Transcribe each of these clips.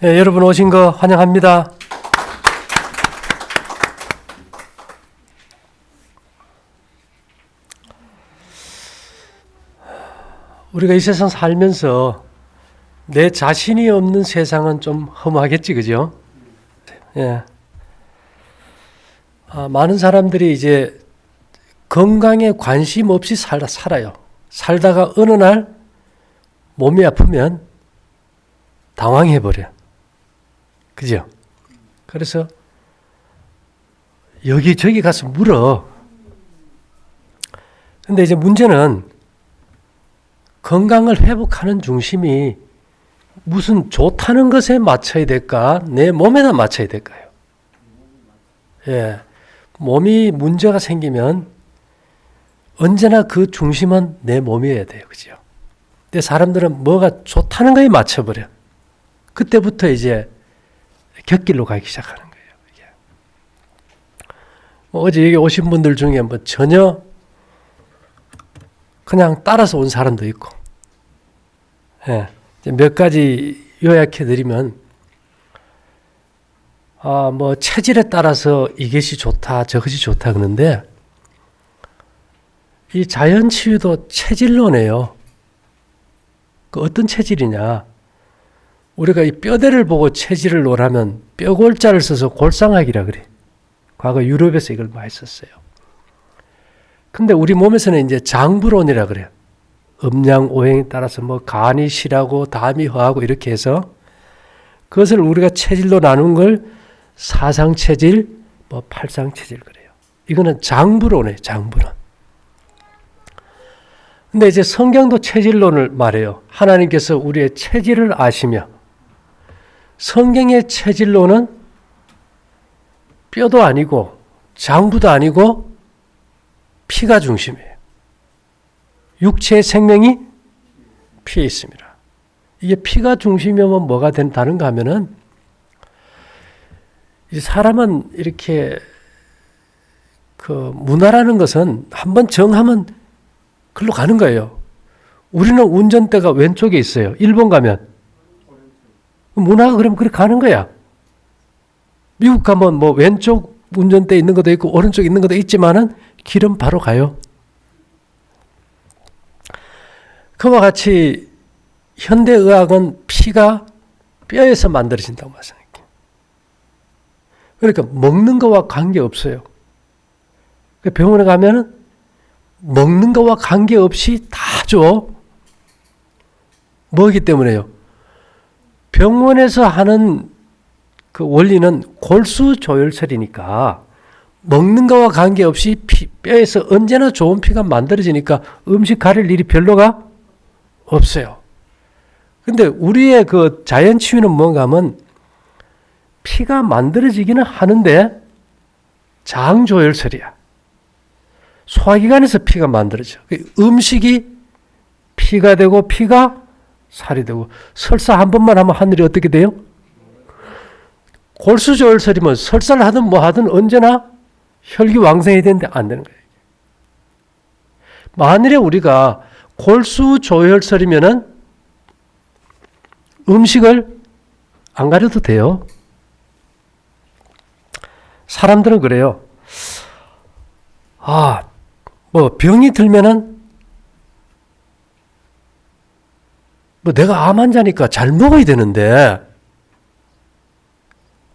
네, 여러분 오신 거 환영합니다. 우리가 이 세상 살면서 내 자신이 없는 세상은 좀 허무하겠지, 그죠? 예. 많은 사람들이 이제 건강에 관심 없이 살아요. 살다가 어느 날 몸이 아프면 당황해버려. 그죠? 그래서 여기저기 가서 물어. 근데 이제 문제는 건강을 회복하는 중심이 무슨 좋다는 것에 맞춰야 될까? 내 몸에다 맞춰야 될까요? 예. 몸이 문제가 생기면 언제나 그 중심은 내 몸이어야 돼요. 그죠? 근데 사람들은 뭐가 좋다는 거에 맞춰버려. 그때부터 이제 곁길로 가기 시작하는 거예요. 이게. 어제 여기 오신 분들 중에 뭐 전혀 그냥 따라서 온 사람도 있고, 예. 몇 가지 요약해 드리면, 뭐 체질에 따라서 이것이 좋다, 저것이 좋다 그러는데, 이 자연치유도 체질론이에요. 그 어떤 체질이냐? 우리가 이 뼈대를 보고 체질을 논하면 뼈골자를 써서 골상학이라 그래. 과거 유럽에서 이걸 많이 썼어요. 근데 우리 몸에서는 이제 장부론이라 그래요. 음양 오행에 따라서 뭐 간이 실하고 담이 허하고 이렇게 해서 그것을 우리가 체질로 나눈 걸 사상체질, 뭐 팔상체질 그래요. 이거는 장부론이에요. 장부론. 근데 이제 성경도 체질론을 말해요. 하나님께서 우리의 체질을 아시며, 성경의 체질론은 뼈도 아니고 장부도 아니고 피가 중심이에요. 육체의 생명이 피에 있습니다. 이게 피가 중심이면 뭐가 된다는가 하면은, 이 사람은 이렇게 그 문화라는 것은 한번 정하면 글로 가는 거예요. 우리는 운전대가 왼쪽에 있어요. 일본 가면. 문화가 그러면 그렇게 가는 거야. 미국 가면 뭐 왼쪽 운전대 있는 것도 있고 오른쪽 있는 것도 있지만은 길은 바로 가요. 그와 같이 현대의학은 피가 뼈에서 만들어진다고 말씀합니다. 그러니까 먹는 거와 관계없어요. 병원에 가면은 먹는 거와 관계없이 다 줘. 뭐기 때문에요? 병원에서 하는 그 원리는 골수 조혈설이니까 먹는 거와 관계없이 뼈에서 언제나 좋은 피가 만들어지니까 음식 가릴 일이 별로가 없어요. 근데 우리의 그 자연 치유는 뭔가 하면 피가 만들어지기는 하는데 장조혈설이야. 소화기관에서 피가 만들어져. 음식이 피가 되고 피가 살이 되고, 설사 한 번만 하면 하늘이 어떻게 돼요? 골수조혈설이면 설사를 하든 뭐 하든 언제나 혈기 왕성해야 되는데 안 되는 거예요. 만일에 우리가 골수조혈설이면은 음식을 안 가려도 돼요. 사람들은 그래요. 뭐 병이 들면은 뭐 내가 암 환자니까 잘 먹어야 되는데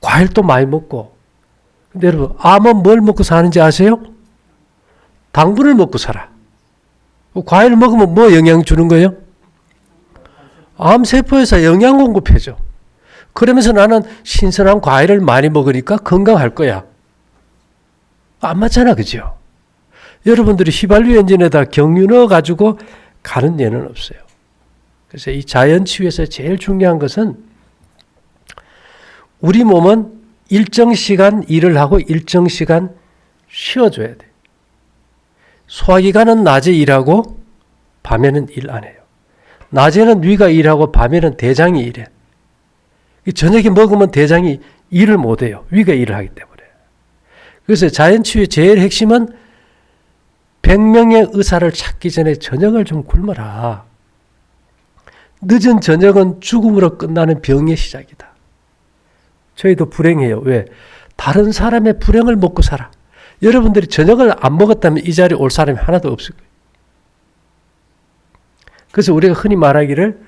과일도 많이 먹고. 근데 여러분, 암은 뭘 먹고 사는지 아세요? 당분을 먹고 살아. 과일 먹으면 뭐 영향 주는 거예요? 암세포에서 영양 공급해줘. 그러면서 나는 신선한 과일을 많이 먹으니까 건강할 거야. 안 맞잖아, 그죠? 여러분들이 휘발유 엔진에다 경유 넣어가지고 가는 예는 없어요. 그래서 이 자연치유에서 제일 중요한 것은 우리 몸은 일정 시간 일을 하고 일정 시간 쉬어줘야 돼. 소화기관은 낮에 일하고 밤에는 일 안 해요. 낮에는 위가 일하고 밤에는 대장이 일해. 저녁에 먹으면 대장이 일을 못 해요. 위가 일을 하기 때문에. 그래서 자연치유의 제일 핵심은 100명의 의사를 찾기 전에 저녁을 좀 굶어라. 늦은 저녁은 죽음으로 끝나는 병의 시작이다. 저희도 불행해요. 왜? 다른 사람의 불행을 먹고 살아. 여러분들이 저녁을 안 먹었다면 이 자리에 올 사람이 하나도 없을 거예요. 그래서 우리가 흔히 말하기를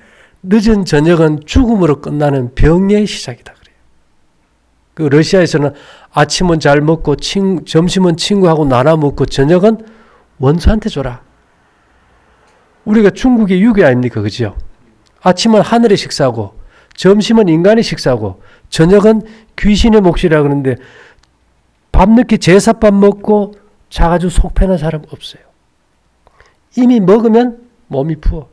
늦은 저녁은 죽음으로 끝나는 병의 시작이다 그래요. 그 러시아에서는 아침은 잘 먹고 점심은 친구하고 나눠 먹고 저녁은 원수한테 줘라. 우리가 중국의 유교 아닙니까? 그죠? 아침은 하늘의 식사고 점심은 인간의 식사고 저녁은 귀신의 몫이라 그러는데 밤늦게 제사밥 먹고 자가지고 속 패는 사람 없어요. 이미 먹으면 몸이 부어.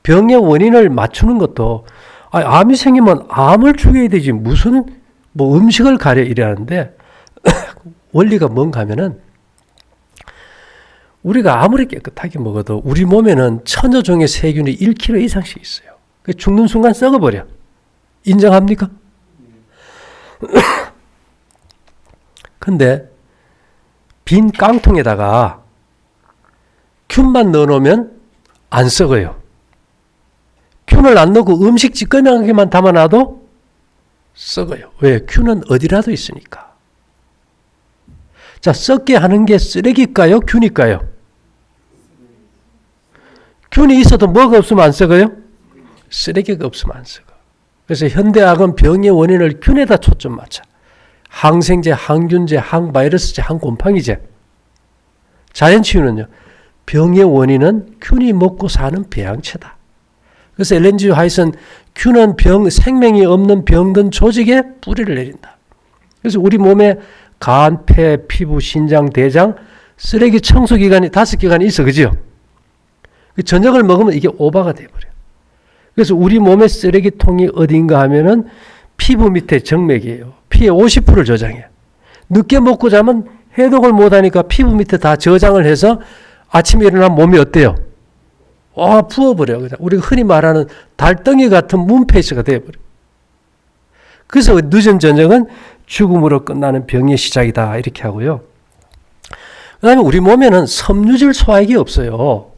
병의 원인을 맞추는 것도 암이 생기면 암을 죽여야 되지 무슨 뭐 음식을 가려 이래하는데 원리가 뭔가 하면은 우리가 아무리 깨끗하게 먹어도 우리 몸에는 천여 종의 세균이 1kg 이상씩 있어요. 죽는 순간 썩어버려. 인정합니까? 근데 빈 깡통에다가 균만 넣어놓으면 안 썩어요. 균을 안 넣고 음식 찌꺼기만 담아놔도 썩어요. 왜? 균은 어디라도 있으니까. 자, 썩게 하는 게 쓰레기일까요? 균일까요? 균이 있어도 뭐가 없으면 안 썩어요? 쓰레기가 없으면 안 썩어. 그래서 현대학은 병의 원인을 균에다 초점 맞춰. 항생제, 항균제, 항바이러스제, 항곰팡이제. 자연치유는요. 병의 원인은 균이 먹고 사는 배양체다. 그래서 엘렌 G. 화이트는 균은 생명이 없는 병든 조직에 뿌리를 내린다. 그래서 우리 몸에 간, 폐, 피부, 신장, 대장, 쓰레기 청소기관이 5기관이 있어. 그죠? 저녁을 먹으면 이게 오버가 돼버려. 그래서 우리 몸의 쓰레기통이 어딘가 하면은 피부 밑에 정맥이에요. 피의 50%를 저장해요. 늦게 먹고 자면 해독을 못하니까 피부 밑에 다 저장을 해서 아침에 일어나면 몸이 어때요? 부어버려. 우리가 흔히 말하는 달덩이 같은 문페이스가 돼버려. 그래서 늦은 저녁은 죽음으로 끝나는 병의 시작이다. 이렇게 하고요. 그 다음에 우리 몸에는 섬유질 소화액이 없어요.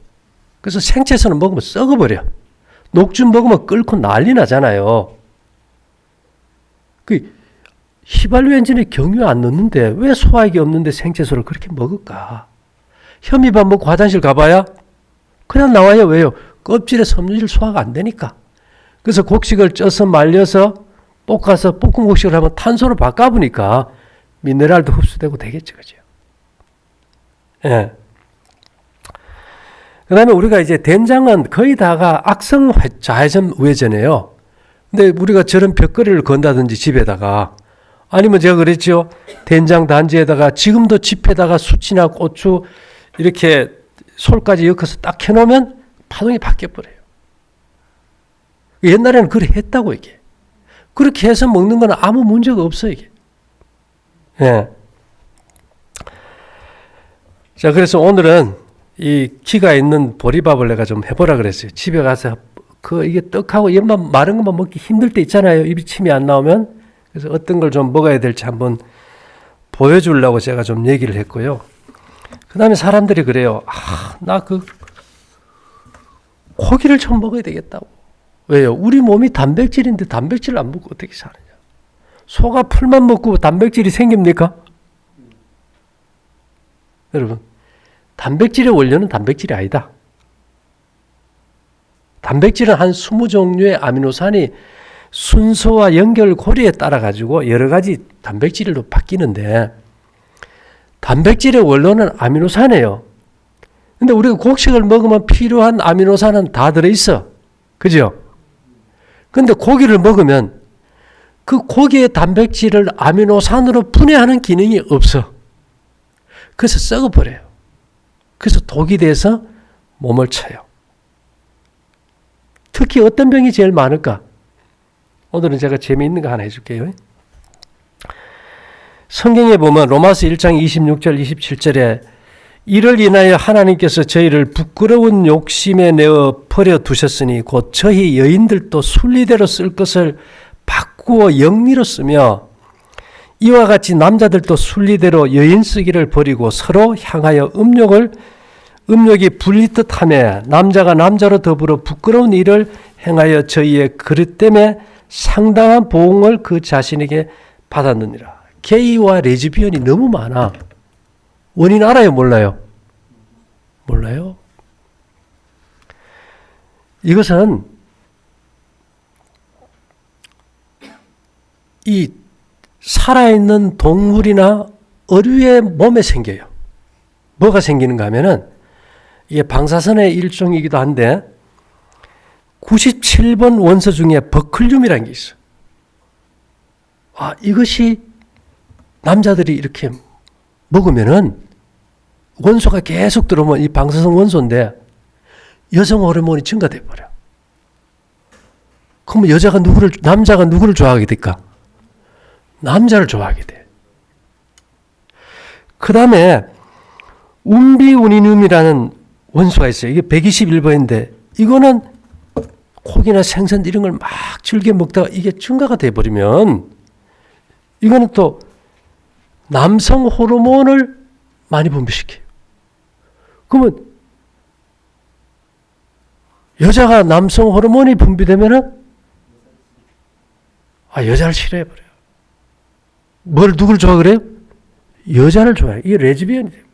그래서 생채소는 먹으면 썩어버려. 녹즙 먹으면 끓고 난리 나잖아요. 휘발유 엔진에 경유 안 넣는데 왜 소화액이 없는데 생채소를 그렇게 먹을까? 현미밥 먹고 화장실 가봐야 그냥 나와요. 왜요? 껍질에 섬유질 소화가 안 되니까. 그래서 곡식을 쪄서 말려서 볶아서 볶음 곡식을 하면 탄소로 바꿔보니까 미네랄도 흡수되고 되겠죠. 그죠? 예. 그 다음에 우리가 이제 된장은 거의 다가 악성 자외선 우회전이에요. 근데 우리가 저런 벽걸이를 건다든지 집에다가 아니면 제가 그랬죠. 된장 단지에다가 지금도 집에다가 수치나 고추 이렇게 솔까지 엮어서 딱 켜놓으면 파동이 바뀌어버려요. 옛날에는 그렇게 했다고 이게. 그렇게 해서 먹는 건 아무 문제가 없어요 이게. 예. 자, 그래서 오늘은 이 기가 있는 보리밥을 내가 좀 해보라 그랬어요. 집에 가서 이게 떡하고 이런 마른 것만 먹기 힘들 때 있잖아요. 입에 침이 안 나오면. 그래서 어떤 걸 좀 먹어야 될지 한번 보여주려고 제가 좀 얘기를 했고요. 그 다음에 사람들이 그래요. 나 고기를 좀 먹어야 되겠다고. 왜요? 우리 몸이 단백질인데 단백질을 안 먹고 어떻게 사느냐. 소가 풀만 먹고 단백질이 생깁니까? 여러분, 단백질의 원료는 단백질이 아니다. 단백질은 한 20종류의 아미노산이 순서와 연결고리에 따라 가지고 여러 가지 단백질로 바뀌는데 단백질의 원료는 아미노산이에요. 근데 우리가 곡식을 먹으면 필요한 아미노산은 다 들어있어. 그죠? 근데 고기를 먹으면 그 고기의 단백질을 아미노산으로 분해하는 기능이 없어. 그래서 썩어버려요. 그래서 독이 돼서 몸을 쳐요. 특히 어떤 병이 제일 많을까? 오늘은 제가 재미있는 거 하나 해줄게요. 성경에 보면 로마서 1장 26절 27절에 이를 인하여 하나님께서 저희를 부끄러운 욕심에 내어 버려두셨으니 곧 저희 여인들도 순리대로 쓸 것을 바꾸어 영리로 쓰며 이와 같이 남자들도 순리대로 여인 쓰기를 버리고 서로 향하여 음욕이 불리듯하며 남자가 남자로 더불어 부끄러운 일을 행하여 저희의 그릇됨에 상당한 보응을 그 자신에게 받았느니라. 게이와 레즈비언이 너무 많아. 원인 알아요? 몰라요? 몰라요. 이것은 이 살아있는 동물이나 어류의 몸에 생겨요. 뭐가 생기는가 하면은 이게 방사선의 일종이기도 한데 97번 원소 중에 버클륨이라는 게 있어요. 이것이 남자들이 이렇게 먹으면은 원소가 계속 들어오면 이 방사선 원소인데 여성 호르몬이 증가돼 버려. 그러면 남자가 누구를 좋아하게 될까? 남자를 좋아하게 돼. 그 다음에 움비우니늄이라는 원소가 있어요. 이게 121번인데 이거는 고기나 생선 이런 걸 막 즐겨 먹다가 이게 증가가 돼버리면 이거는 또 남성 호르몬을 많이 분비시켜요. 그러면 여자가 남성 호르몬이 분비되면은 여자를 싫어해버려요. 누굴 좋아 그래요? 여자를 좋아해요. 이게 레즈비언이 돼요.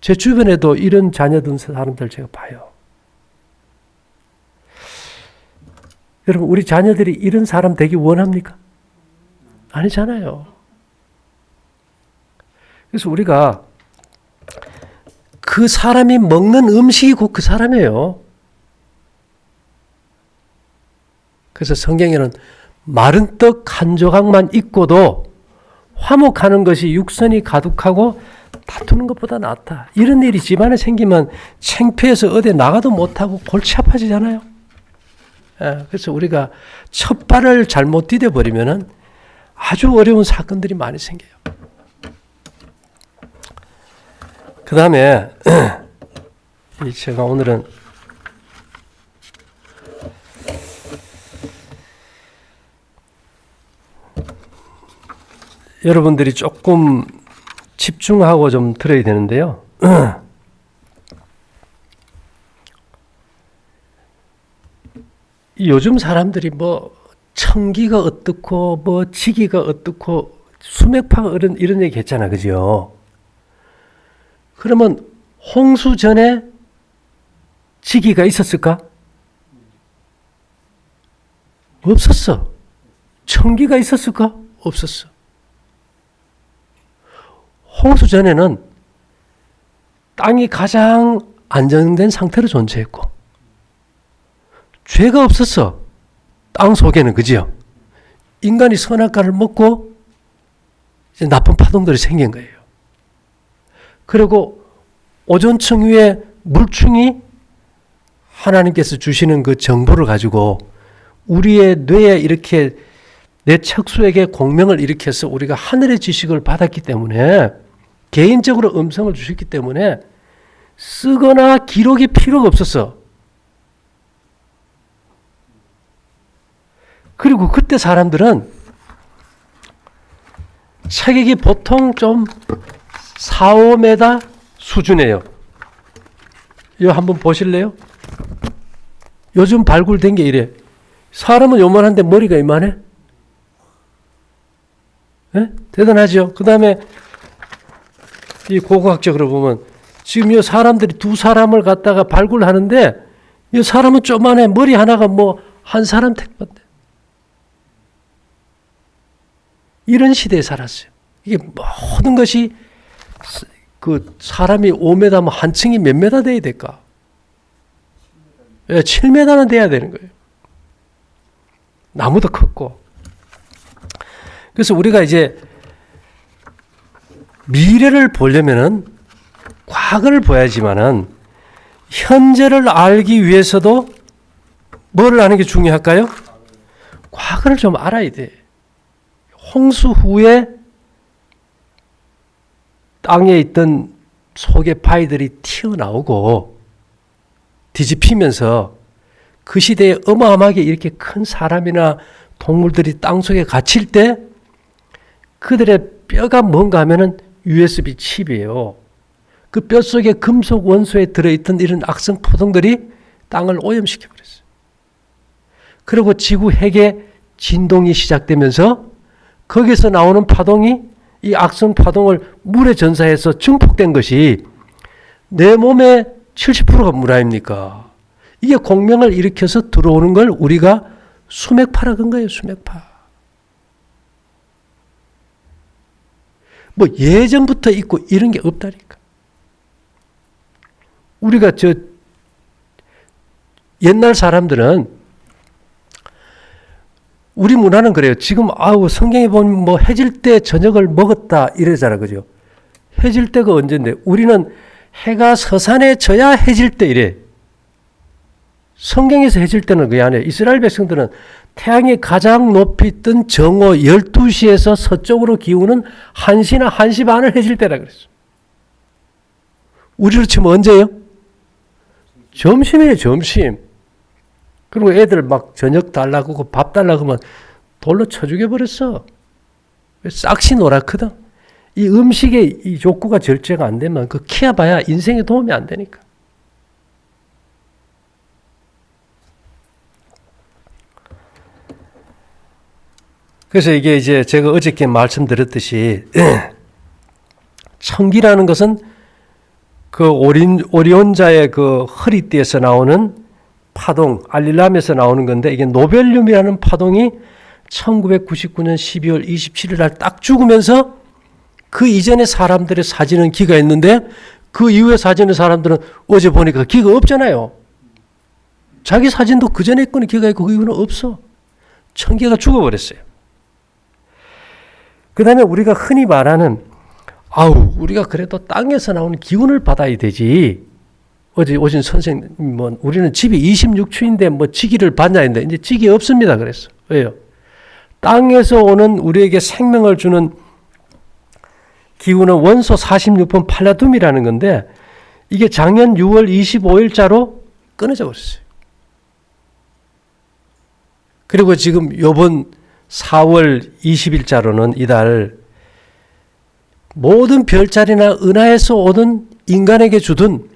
제 주변에도 이런 자녀 둔 사람들 제가 봐요. 여러분, 우리 자녀들이 이런 사람 되기 원합니까? 아니잖아요. 그래서 우리가 그 사람이 먹는 음식이 곧 그 사람이에요. 그래서 성경에는 마른 떡 한 조각만 있고도 화목하는 것이 육선이 가득하고 다투는 것보다 낫다. 이런 일이 집안에 생기면 창피해서 어디 나가도 못하고 골치 아파지잖아요. 그래서 우리가 첫 발을 잘못 디뎌버리면 아주 어려운 사건들이 많이 생겨요. 그 다음에 제가 오늘은 여러분들이 조금 집중하고 좀 들어야 되는데요. 요즘 사람들이 청기가 어떻고 지기가 어떻고 수맥파가 이런 얘기 했잖아. 그죠? 그러면 홍수 전에 지기가 있었을까? 없었어. 청기가 있었을까? 없었어. 홍수 전에는 땅이 가장 안정된 상태로 존재했고 죄가 없었어. 땅 속에는. 그지요? 인간이 선악과를 먹고 이제 나쁜 파동들이 생긴 거예요. 그리고 오존층 위에 물충이 하나님께서 주시는 그 정보를 가지고 우리의 뇌에 이렇게 내 척수에게 공명을 일으켜서 우리가 하늘의 지식을 받았기 때문에 개인적으로 음성을 주셨기 때문에 쓰거나 기록이 필요가 없었어. 그리고 그때 사람들은 체격이 보통 좀 4, 5m 수준이에요. 이거 한번 보실래요? 요즘 발굴된 게 이래. 사람은 요만한데 머리가 이만해? 네? 대단하죠? 그 다음에 이 고고학적으로 보면 지금 이 사람들이 두 사람을 갖다가 발굴하는데 이 사람은 쪼만해. 머리 하나가 한 사람 택반대. 이런 시대에 살았어요. 이게 모든 것이 그 사람이 5m 한 층이 몇 m 돼야 될까? 7m는 돼야 되는 거예요. 나무도 컸고. 그래서 우리가 이제 미래를 보려면은 과거를 봐야지만은 현재를 알기 위해서도 뭐를 아는 게 중요할까요? 과거를 좀 알아야 돼. 홍수 후에 땅에 있던 속의 바위들이 튀어나오고 뒤집히면서 그 시대에 어마어마하게 이렇게 큰 사람이나 동물들이 땅속에 갇힐 때 그들의 뼈가 뭔가 하면은 USB 칩이에요. 그 뼈 속에 금속 원소에 들어있던 이런 악성 포동들이 땅을 오염시켜버렸어요. 그리고 지구 핵의 진동이 시작되면서 거기서 나오는 파동이 이 악성 파동을 물에 전사해서 증폭된 것이 내 몸의 70%가 물 아닙니까? 이게 공명을 일으켜서 들어오는 걸 우리가 수맥파라 그런 거예요. 수맥파. 뭐 예전부터 있고 이런 게 없다니까. 우리가 옛날 사람들은 우리 문화는 그래요. 지금 성경에 보면 뭐 해질 때 저녁을 먹었다 이러잖아, 그죠? 해질 때가 언젠데 우리는 해가 서산에 져야 해질 때 이래. 성경에서 해질 때는 그게 아니에요. 이스라엘 백성들은 태양이 가장 높이 뜬 정오 12시에서 서쪽으로 기우는 1시나 1시 반을 해질 때라 그랬어. 우리로 치면 언제예요? 점심이에요, 점심. 그리고 애들 막 저녁 달라고 밥 달라고 하면 돌로 쳐 죽여버렸어. 싹시 노랗거든. 이 음식의 이 욕구가 절제가 안 되면 그 키워봐야 인생에 도움이 안 되니까. 그래서 이게 이제 제가 어저께 말씀드렸듯이 청기라는 것은 그 오리온자의 그 허리띠에서 나오는 파동, 알릴람에서 나오는 건데 이게 노벨륨이라는 파동이 1999년 12월 27일 날 딱 죽으면서 그 이전에 사람들의 사진은 기가 있는데 그 이후에 사진의 사람들은 어제 보니까 기가 없잖아요. 자기 사진도 그 전에 거는 기가 있고 그 이후는 없어. 청기가 죽어버렸어요. 그 다음에 우리가 흔히 말하는 우리가 그래도 땅에서 나오는 기운을 받아야 되지. 어제 오신 선생님, 우리는 집이 26추인데 지기를 받냐 했는데 이제 지기 없습니다. 그랬어. 왜요? 땅에서 오는 우리에게 생명을 주는 기운은 원소 46번 팔라듐이라는 건데 이게 작년 6월 25일자로 끊어져 버렸어요. 그리고 지금 요번 4월 20일자로는 이달 모든 별자리나 은하에서 오는 인간에게 주던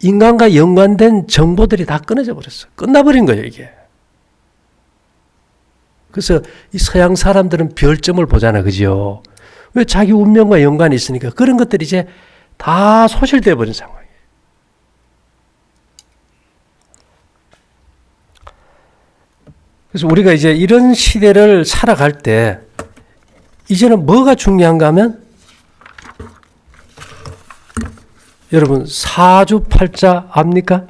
인간과 연관된 정보들이 다 끊어져 버렸어. 끝나버린 거예요, 이게. 그래서 이 서양 사람들은 별점을 보잖아, 그죠? 왜 자기 운명과 연관이 있으니까 그런 것들이 이제 다 소실되어 버린 상황이에요. 그래서 우리가 이제 이런 시대를 살아갈 때 이제는 뭐가 중요한가 하면 여러분 사주팔자 압니까?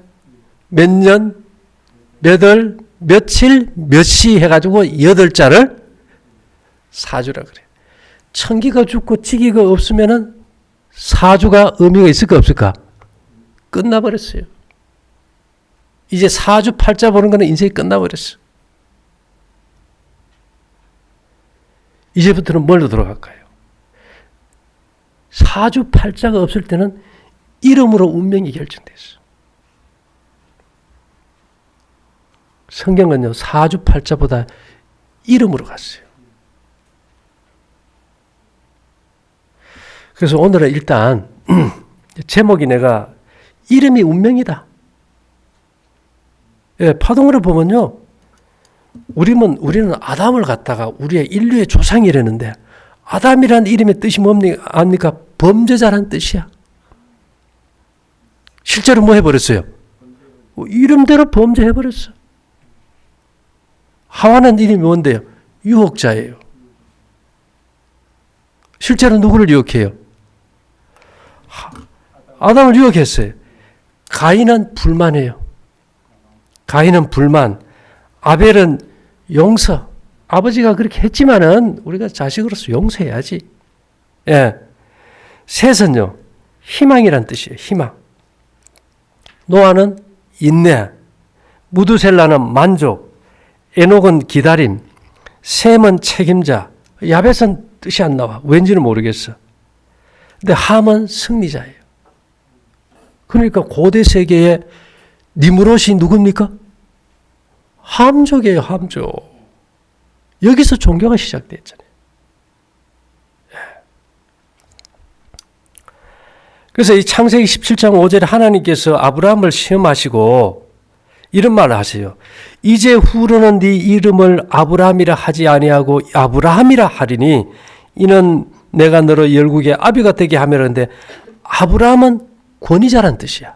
몇 년, 몇 월, 며칠, 몇 시 해가지고 8자를 사주라 그래요. 청기가 죽고 지기가 없으면은 사주가 의미가 있을까 없을까? 끝나버렸어요. 이제 사주팔자 보는 거는 인생이 끝나버렸어. 이제부터는 뭘로 돌아갈까요? 사주팔자가 없을 때는 이름으로 운명이 결정됐어. 성경은요, 사주팔자보다 이름으로 갔어요. 그래서 오늘은 일단 제목이 내가 이름이 운명이다. 예, 파동으로 보면요, 우리는 아담을 갖다가 우리의 인류의 조상이라는데 아담이라는 이름의 뜻이 뭡니까? 범죄자라는 뜻이야. 실제로 뭐 해버렸어요? 이름대로 범죄해버렸어. 하와는 이름이 뭔데요? 유혹자예요. 실제로 누구를 유혹해요? 아담을 유혹했어요. 가인은 불만해요. 가인은 불만. 아벨은 용서. 아버지가 그렇게 했지만은 우리가 자식으로서 용서해야지. 예. 셋은요, 희망이란 뜻이에요. 희망. 노아는 인내. 무두셀라는 만족. 에녹은 기다림. 셈은 책임자. 야벳은 뜻이 안 나와. 왠지는 모르겠어. 근데 함은 승리자예요. 그러니까 고대 세계의 니무롯이 누굽니까? 함족이에요, 함족. 여기서 종교가 시작됐잖아요. 그래서 이 창세기 17장 5절에 하나님께서 아브라함을 시험하시고 이런 말을 하세요. 이제 후로는 네 이름을 아브라함이라 하지 아니하고 아브라함이라 하리니 이는 내가 너로 열국의 아비가 되게 하며. 그런데 아브라함은 권위자란 뜻이야.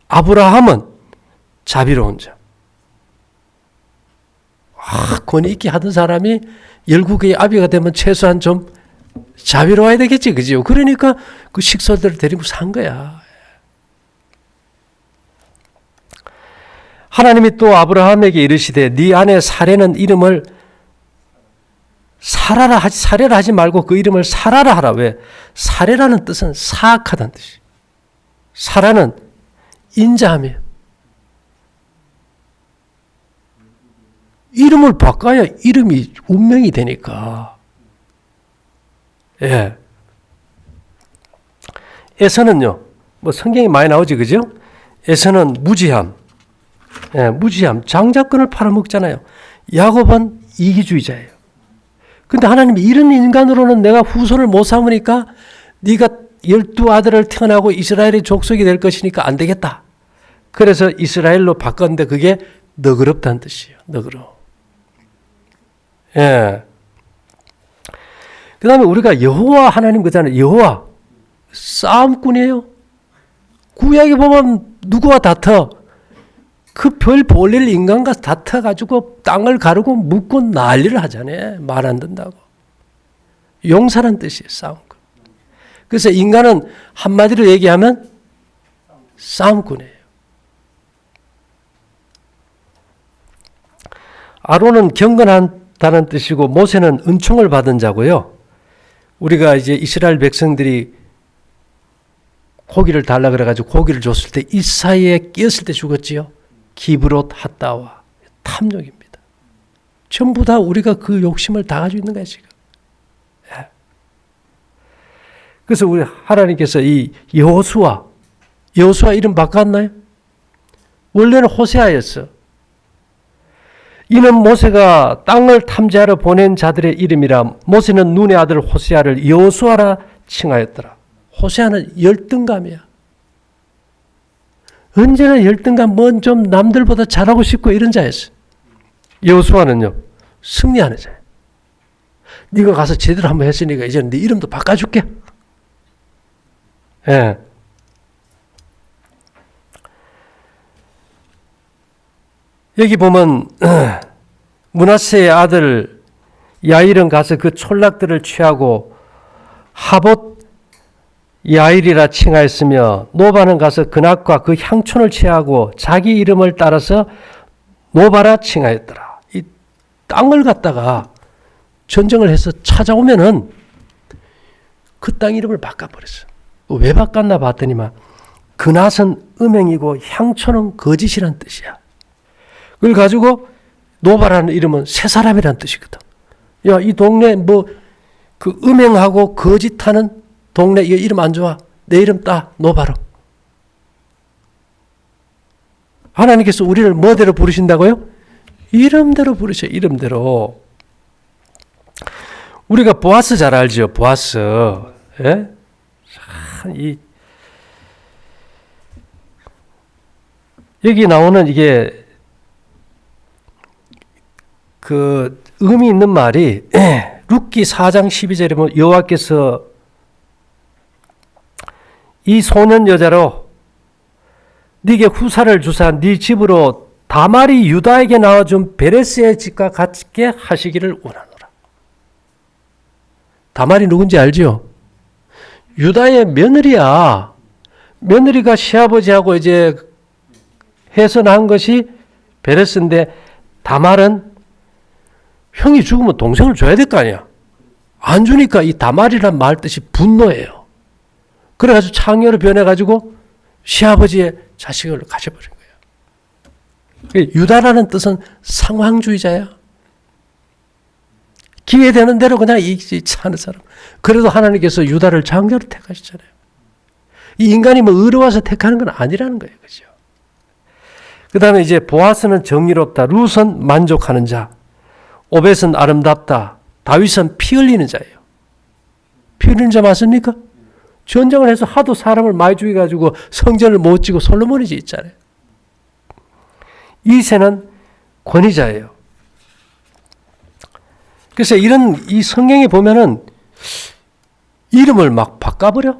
아브라함은 자비로운 자. 권위 있게 하던 사람이 열국의 아비가 되면 최소한 좀 자비로워야 되겠지, 그죠? 그러니까 그 식솔들을 데리고 산 거야. 하나님이 또 아브라함에게 이르시되 네 아내 사레는 이름을 사라라 하지 말고 그 이름을 사라라 하라. 왜? 사레라는 뜻은 사악하다는 뜻이에요. 사라는 인자함이에요. 이름을 바꿔야 이름이 운명이 되니까. 예. 에서는요, 뭐 성경이 많이 나오지, 그죠? 에서는 무지함. 예, 무지함. 장자권을 팔아먹잖아요. 야곱은 이기주의자예요. 근데 하나님이 이런 인간으로는 내가 후손을 못 삼으니까 네가 12아들을 태어나고 이스라엘의 족속이 될 것이니까 안 되겠다. 그래서 이스라엘로 바꿨는데 그게 너그럽다는 뜻이에요. 너그러워. 예. 그 다음에 우리가 여호와 하나님 그잖아요. 여호와. 싸움꾼이에요. 구약에 보면 누구와 다퉈? 그 별 볼일 인간과 다퉈가지고 땅을 가르고 묻고 난리를 하잖아요. 말 안 듣는다고. 용사란 뜻이에요. 싸움꾼. 그래서 인간은 한마디로 얘기하면 싸움꾼이에요. 아론은 경건하다는 뜻이고 모세는 은총을 받은 자고요. 우리가 이제 이스라엘 백성들이 고기를 달라 그래가지고 고기를 줬을 때 이 사이에 끼었을 때 죽었지요. 기브롯 핫다와 탐욕입니다. 전부 다 우리가 그 욕심을 다 가지고 있는 거예요 지금. 예. 그래서 우리 하나님께서 이 여호수아 이름 바꿨나요? 원래는 호세아였어. 이는 모세가 땅을 탐지하러 보낸 자들의 이름이라. 모세는 눈의 아들 호세아를 여호수아라 칭하였더라. 호세아는 열등감이야. 언제나 열등감, 뭔 좀 남들보다 잘하고 싶고 이런 자였어. 여호수아는요, 승리하는 자예요. 네가 가서 제대로 한번 했으니까 이제는 네 이름도 바꿔줄게. 예. 여기 보면 므낫세의 아들 야일은 가서 그 촌락들을 취하고 하봇 야일이라 칭하였으며 노바는 가서 그낙과 그 향촌을 취하고 자기 이름을 따라서 노바라 칭하였더라. 이 땅을 갖다가 전쟁을 해서 찾아오면은 그 땅 이름을 바꿔버렸어. 왜 바꿨나 봤더니만 그낫은 음행이고 향촌은 거짓이란 뜻이야. 그걸 가지고 노바라는 이름은 새 사람이란 뜻이거든. 야, 이 동네 그 음행하고 거짓하는 동네 이 이름 안 좋아. 내 이름 따 노바로. 하나님께서 우리를 뭐대로 부르신다고요? 이름대로 부르셔. 이름대로. 우리가 보아스 잘 알죠. 보아스. 예? 여기 나오는 이게 그 의미 있는 말이 룻기 4장 12절에 보면 여호와께서 이 소년 여자로 네게 후사를 주사 네 집으로 다말이 유다에게 낳아준 베레스의 집과 같게 하시기를 원하노라. 다말이 누군지 알죠? 유다의 며느리야. 며느리가 시아버지하고 이제 해서 낳은 것이 베레스인데 다말은 형이 죽으면 동생을 줘야 될 거 아니야. 안 주니까 이 다말이란 말 뜻이 분노예요. 그래가지고 창녀로 변해가지고 시아버지의 자식을 가져버린 거예요. 유다라는 뜻은 상황주의자야. 기회되는 대로 그냥 사는 사람. 그래도 하나님께서 유다를 장자로 택하셨잖아요. 이 인간이 뭐 의로워서 택하는 건 아니라는 거예요. 그죠? 그 다음에 이제 보아스는 정의롭다. 룻은 만족하는 자. 오벳은 아름답다. 다윗은 피 흘리는 자예요. 피 흘리는 자 맞습니까? 전쟁을 해서 하도 사람을 많이 죽여가지고 성전을 못 지고 솔로몬이 짓잖아요. 이새는 권위자예요. 그래서 이 성경에 보면은 이름을 막 바꿔버려.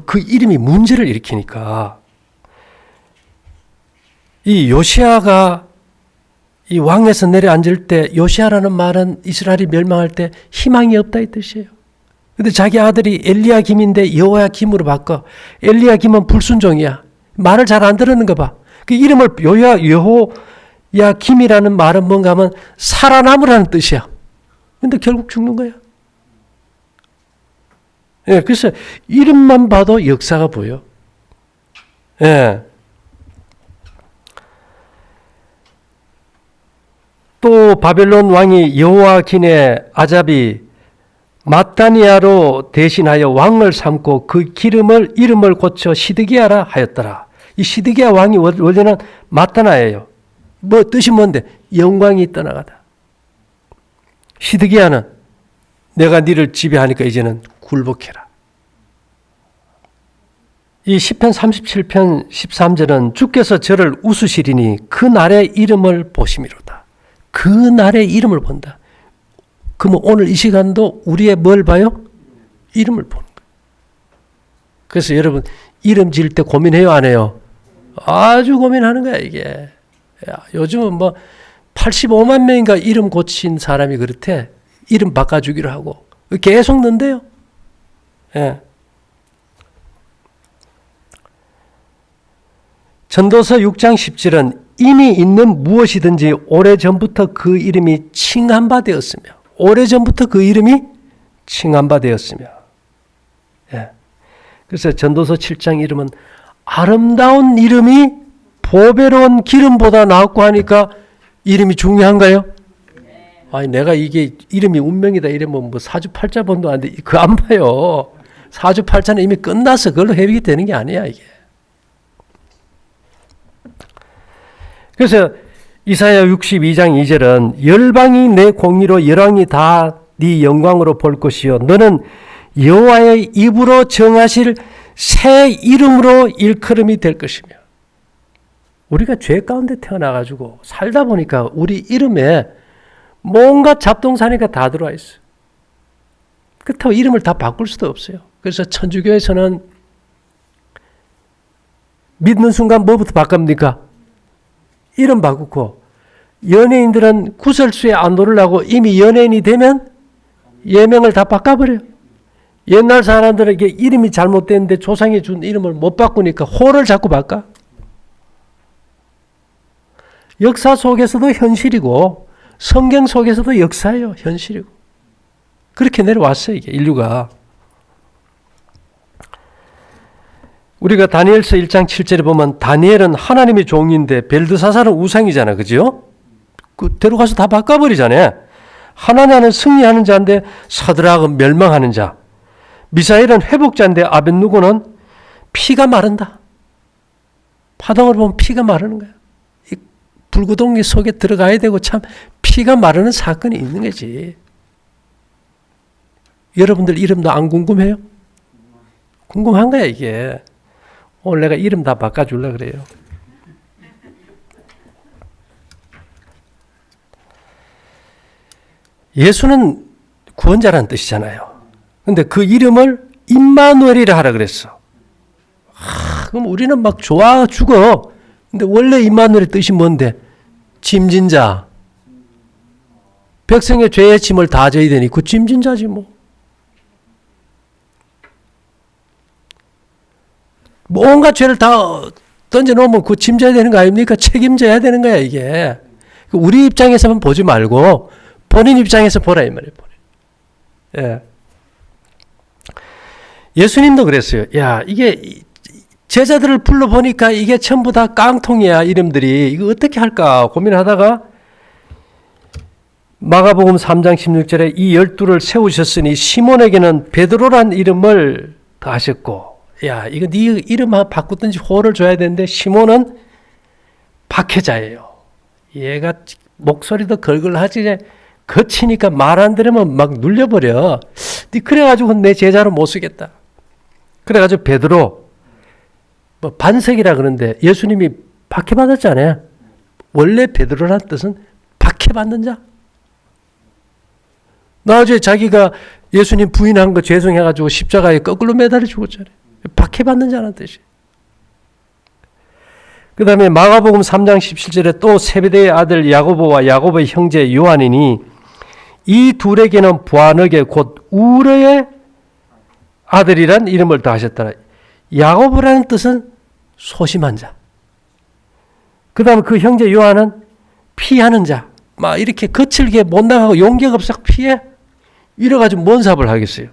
그 이름이 문제를 일으키니까 이 요시아가 이 왕에서 내려앉을 때 요시아라는 말은 이스라엘이 멸망할 때 희망이 없다 이 뜻이에요. 근데 자기 아들이 엘리야김인데 여호야김으로 바꿔. 엘리야김은 불순종이야. 말을 잘 안 들었는가 봐. 그 이름을 여호야김이라는 말은 뭔가 하면 살아남으라는 뜻이야. 근데 결국 죽는 거야. 예, 그래서 이름만 봐도 역사가 보여. 예. 또 바벨론 왕이 여호야긴의 아잡이 마따니아로 대신하여 왕을 삼고 그 이름을 고쳐 시드기야라 하였더라. 이 시드기야 왕이 원래는 마따나예요. 뭐 뜻이 뭔데? 영광이 떠나가다. 시드기야는 내가 니를 지배하니까 이제는 굴복해라. 이 시편 37편 13절은 주께서 저를 웃으시리니 그 날의 이름을 보심이로다. 그 날의 이름을 본다. 그러면 오늘 이 시간도 우리의 뭘 봐요? 이름을 보는 거예요. 그래서 여러분 이름 지을 때 고민해요, 안 해요? 아주 고민하는 거야 이게. 요즘은 뭐 85만 명인가 이름 고친 사람이 그렇대. 이름 바꿔주기로 하고 계속 넣는데요. 예. 전도서 6장 10절은 이미 있는 무엇이든지 오래전부터 그 이름이 칭한 바 되었으며 오래전부터 그 이름이 칭한 바 되었으며. 예. 그래서 전도서 7장 이름은 아름다운 이름이 보배로운 기름보다 낫고 하니까 이름이 중요한가요? 아니 내가 이게 이름이 운명이다 이러면 뭐 사주팔자본도 안 돼. 그거 안 봐요. 사주팔자는 이미 끝나서 그걸로 해결이 되는 게 아니야 이게. 그래서 이사야 62장 2절은 열방이 내 공의로 열왕이 다 네 영광으로 볼 것이요 너는 여호와의 입으로 정하실 새 이름으로 일컬음이 될 것이며. 우리가 죄 가운데 태어나가지고 살다 보니까 우리 이름에 뭔가 잡동사니가 다 들어와 있어요. 그렇다고 이름을 다 바꿀 수도 없어요. 그래서 천주교에서는 믿는 순간 뭐부터 바꿉니까? 이름 바꾸고, 연예인들은 구설수에 안 오르려고 이미 연예인이 되면 예명을 다 바꿔버려요. 옛날 사람들에게 이름이 잘못됐는데 조상이 준 이름을 못 바꾸니까 호를 자꾸 바꿔. 역사 속에서도 현실이고 성경 속에서도 역사예요. 현실이고. 그렇게 내려왔어요. 이게 인류가. 우리가 다니엘서 1장 7절에 보면 다니엘은 하나님의 종인데 벨드사살은 우상이잖아. 그죠? 그대로 가서 다 바꿔버리잖아요. 하나냐는 승리하는 자인데 사드락은 멸망하는 자. 미사엘은 회복자인데 아벳누고는 피가 마른다. 파동을 보면 피가 마르는 거야. 이 불구덩이 속에 들어가야 되고 참 피가 마르는 사건이 있는 거지. 여러분들 이름도 안 궁금해요? 궁금한 거야 이게. 오늘 내가 이름 다 바꿔주려고 그래요. 예수는 구원자라는 뜻이잖아요. 근데 그 이름을 임마누엘이라 하라 그랬어. 그럼 우리는 막 좋아 죽어. 근데 원래 임마누엘의 뜻이 뭔데? 짐진 자. 백성의 죄의 짐을 다 져야 되니 그 짐진 자지 뭐. 온갖 죄를 다 던져놓으면 그 짐져야 되는 거 아닙니까? 책임져야 되는 거야 이게. 우리 입장에서만 보지 말고 본인 입장에서 보라 이 말이에요. 예. 예수님도 그랬어요. 야 이게 제자들을 불러보니까 이게 전부 다 깡통이야 이름들이. 이거 어떻게 할까 고민하다가 마가복음 3장 16절에 이 12를 세우셨으니 시몬에게는 베드로란 이름을 더하셨고. 야, 이거 네 이름 바꾸든지 호를 줘야 되는데 시몬은 박해자예요. 얘가 목소리도 걸걸하지 거치니까 말 안 들으면 막 눌려버려. 그래가지고 내 제자로 못 쓰겠다. 그래가지고 베드로 뭐 반석이라 그러는데 예수님이 박해받았잖아요. 원래 베드로란 뜻은 박해받는 자. 나중에 자기가 예수님 부인한 거 죄송해가지고 십자가에 거꾸로 매달려 죽었잖아요. 박해받는 자라는 뜻이에요. 그 다음에 마가복음 3장 17절에 또 세베대의 아들 야고보와 야고보의 형제 요한이니 이 둘에게는 보아너게 곧 우르의 아들이란 이름을 더하셨더라. 야고보라는 뜻은 소심한 자. 그 다음에 그 형제 요한은 피하는 자. 막 이렇게 거칠게 못 나가고 용기가 없어 피해. 이래가지고 뭔 사업을 하겠어요.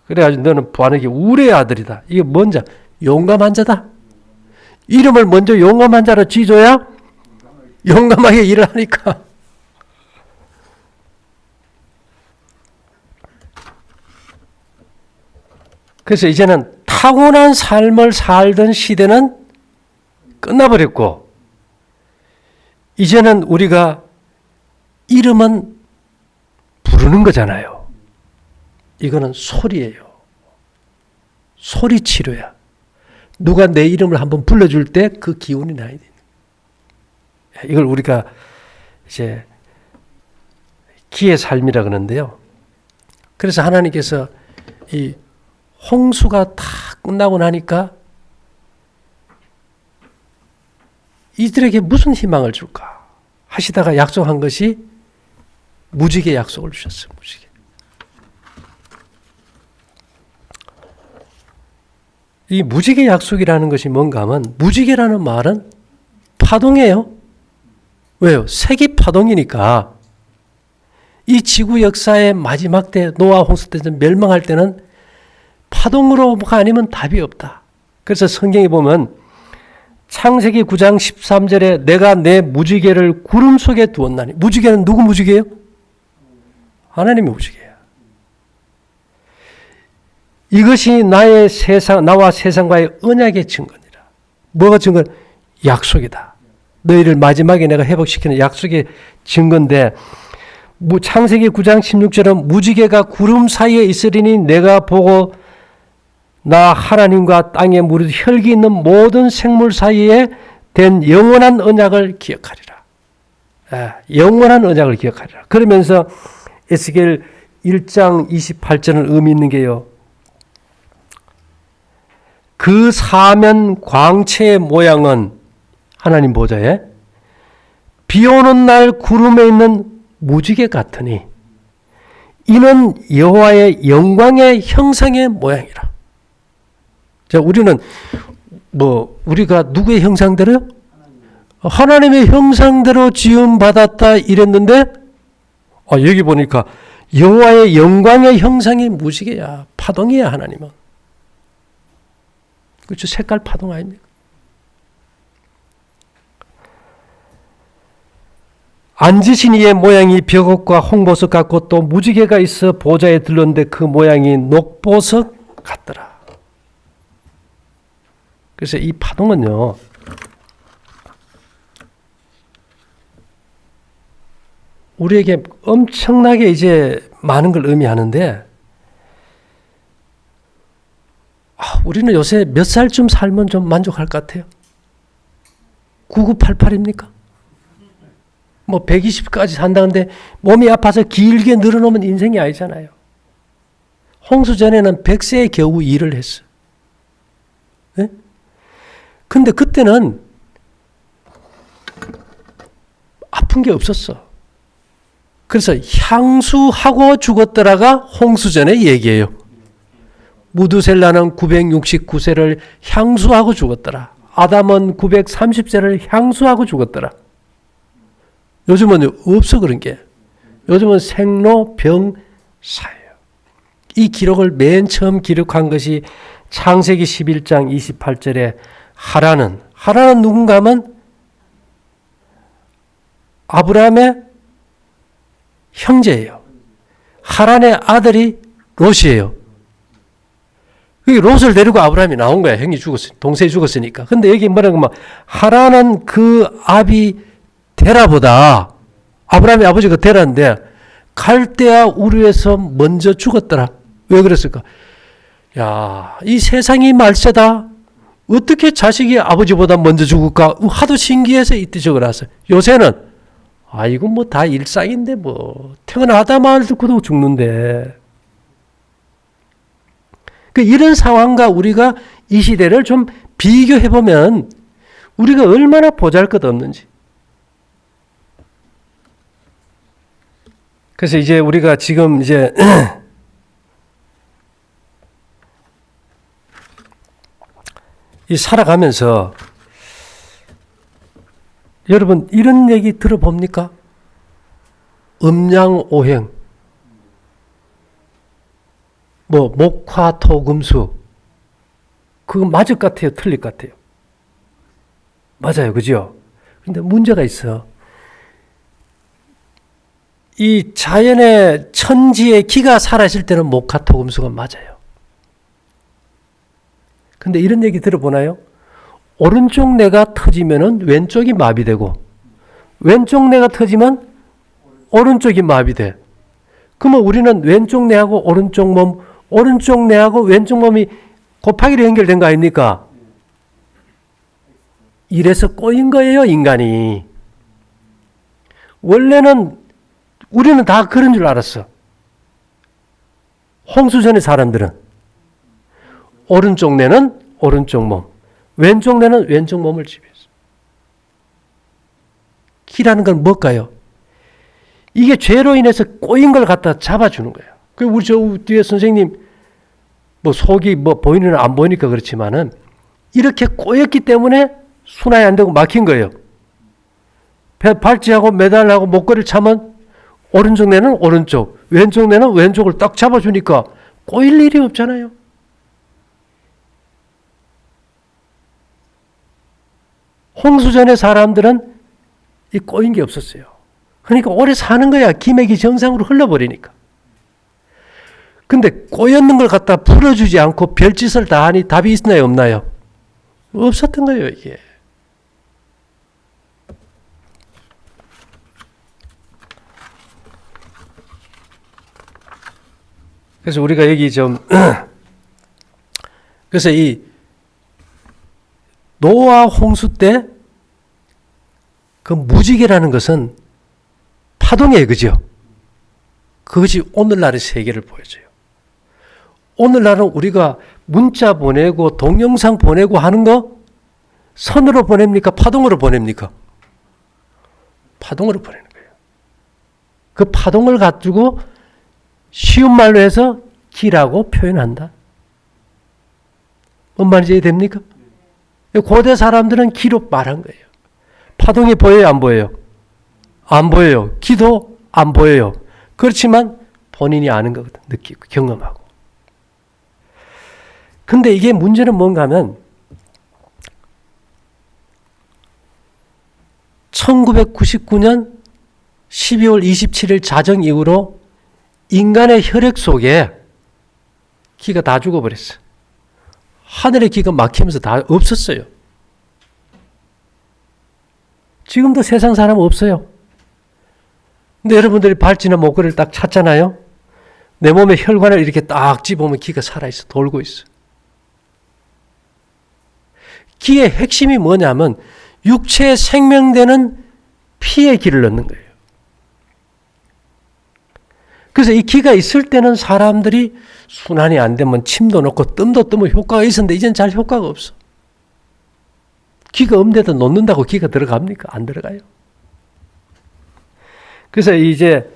그래가지고 너는 보아너게 우르의 아들이다. 이게 뭔 자? 용감한 자다. 이름을 먼저 용감한 자로 지어줘야 용감하게 일을 하니까. 그래서 이제는 타고난 삶을 살던 시대는 끝나버렸고, 이제는 우리가 이름은 부르는 거잖아요. 이거는 소리예요. 소리 치료야. 누가 내 이름을 한번 불러줄 때 그 기운이 나야 돼. 이걸 우리가 이제 기의 삶이라 그러는데요. 그래서 하나님께서 이 홍수가 다 끝나고 나니까 이들에게 무슨 희망을 줄까 하시다가 약속한 것이 무지개 약속을 주셨어요. 무지개. 이 무지개 약속이라는 것이 뭔가 하면 무지개라는 말은 파동이에요. 왜요? 세기 파동이니까 이 지구 역사의 마지막 때 노아 홍수 때 멸망할 때는 파동으로가 아니면 답이 없다. 그래서 성경에 보면 창세기 9장 13절에 내가 내 무지개를 구름 속에 두었나니. 무지개는 누구 무지개예요? 하나님의 무지개야. 이것이 나의 세상, 나와 세상과의 언약의 증거니라. 뭐가 증거? 약속이다. 너희를 마지막에 내가 회복시키는 약속의 증거인데, 창세기 9장 16절은 무지개가 구름 사이에 있으리니 내가 보고 나 하나님과 땅에 무릇 혈기 있는 모든 생물 사이에 된 영원한 언약을 기억하리라. 영원한 언약을 기억하리라. 그러면서 에스겔 1장 28절은 의미 있는 게요. 그 사면 광채의 모양은 하나님 보좌에 비 오는 날 구름에 있는 무지개 같으니 이는 여호와의 영광의 형상의 모양이라. 자, 우리는 우리가 누구의 형상대로요? 하나님의 형상대로 지음 받았다 이랬는데 여기 보니까 여호와의 영광의 형상이 무지개야. 파동이야, 하나님은. 그렇죠? 색깔 파동 아닙니까? 앉으신 이의 모양이 벽옥과 홍보석 같고 또 무지개가 있어 보좌에 들렀는데 그 모양이 녹보석 같더라. 그래서 이 파동은요, 우리에게 엄청나게 이제 많은 걸 의미하는데, 우리는 요새 몇 살쯤 살면 좀 만족할 것 같아요? 9988입니까? 120까지 산다는데 몸이 아파서 길게 늘어놓으면 인생이 아니잖아요. 홍수 전에는 100세에 겨우 일을 했어요. 네? 근데 그때는 아픈 게 없었어. 그래서 향수하고 죽었더라가 홍수 전의 얘기예요. 무두셀라는 969세를 향수하고 죽었더라. 아담은 930세를 향수하고 죽었더라. 요즘은 없어 그런 게. 요즘은 생로병사예요. 이 기록을 맨 처음 기록한 것이 창세기 11장 28절에 하란은 누군가 하면 아브라함의 형제예요. 하란의 아들이 롯이에요. 롯을 데리고 아브라함이 나온 거야. 형이 죽었으니까. 동생이 죽었으니까. 근데 여기 뭐라고 하면 하란은 그 아비 데라보다 아브라함의 아버지가 데라인데 갈대아 우르에서 먼저 죽었더라. 왜 그랬을까? 야, 이 세상이 말세다. 어떻게 자식이 아버지보다 먼저 죽을까? 하도 신기해서 이때 적어놨어요. 요새는 이건 뭐 다 일상인데 뭐 태어나다 말 듣고도 죽는데. 이런 상황과 우리가 이 시대를 좀 비교해보면 우리가 얼마나 보잘것없는지. 그래서 이제 우리가 지금 이제 이 살아가면서 여러분 이런 얘기 들어봅니까? 음양오행, 뭐 목화토금수, 그거 맞을 것 같아요? 틀릴 것 같아요? 맞아요, 그죠? 근데 문제가 있어. 이 자연의 천지의 기가 살아있을 때는 목화토금수가 맞아요. 근데 이런 얘기 들어보나요? 오른쪽 뇌가 터지면은 왼쪽이 마비되고, 왼쪽 뇌가 터지면 오른쪽이 마비돼. 그러면 우리는 왼쪽 뇌하고 오른쪽 몸, 오른쪽 뇌하고 왼쪽 몸이 곱하기로 연결된 거 아닙니까? 이래서 꼬인 거예요, 인간이. 원래는 우리는 다 그런 줄 알았어. 홍수전의 사람들은 오른쪽 뇌는 오른쪽 몸, 왼쪽 뇌는 왼쪽 몸을 지배했어. 기라는 건 뭘까요? 이게 죄로 인해서 꼬인 걸 갖다 잡아주는 거예요. 우리 저 뒤에 선생님 뭐 속이 뭐 보이는 안 보이니까 그렇지만은 이렇게 꼬였기 때문에 순환이 안 되고 막힌 거예요. 발찌하고 매달하고 목걸이를 차면 오른쪽 뇌는 오른쪽, 왼쪽 뇌는 왼쪽을 딱 잡아주니까 꼬일 일이 없잖아요. 홍수전의 사람들은 이 꼬인 게 없었어요. 그러니까 오래 사는 거야. 기맥이 정상으로 흘러버리니까. 근데 꼬였는 걸 갖다 풀어주지 않고 별짓을 다 하니 답이 있나요, 없나요? 없었던 거예요, 이게. 그래서 우리가 여기 좀 그래서 이 노아 홍수 때 그 무지개라는 것은 파동이에요, 그죠? 그것이 오늘날의 세계를 보여줘요. 오늘날은 우리가 문자 보내고 동영상 보내고 하는 거 선으로 보냅니까? 파동으로 보냅니까? 파동으로 보내는 거예요. 그 파동을 가지고 쉬운 말로 해서 기라고 표현한다. 뭔 말인지 이해됩니까? 고대 사람들은 기로 말한 거예요. 파동이 보여요, 안 보여요? 안 보여요. 기도 안 보여요. 그렇지만 본인이 아는 거거든. 느끼고 경험하고. 근데 이게 문제는 뭔가 하면 1999년 12월 27일 자정 이후로 인간의 혈액 속에 기가 다 죽어버렸어. 하늘의 기가 막히면서 다 없었어요. 지금도 세상 사람 없어요. 근데 여러분들이 발찌나 목걸이를 딱 찾잖아요. 내 몸에 혈관을 이렇게 딱 집어보면 기가 살아있어. 돌고 있어. 기의 핵심이 뭐냐면 육체에 생명되는 피에 기를 넣는 거예요. 그래서 이 기가 있을 때는 사람들이 순환이 안 되면 침도 넣고 뜸도 뜨면 효과가 있었는데 이젠 잘 효과가 없어. 기가 없는데도 놓는다고 기가 들어갑니까? 안 들어가요. 그래서 이제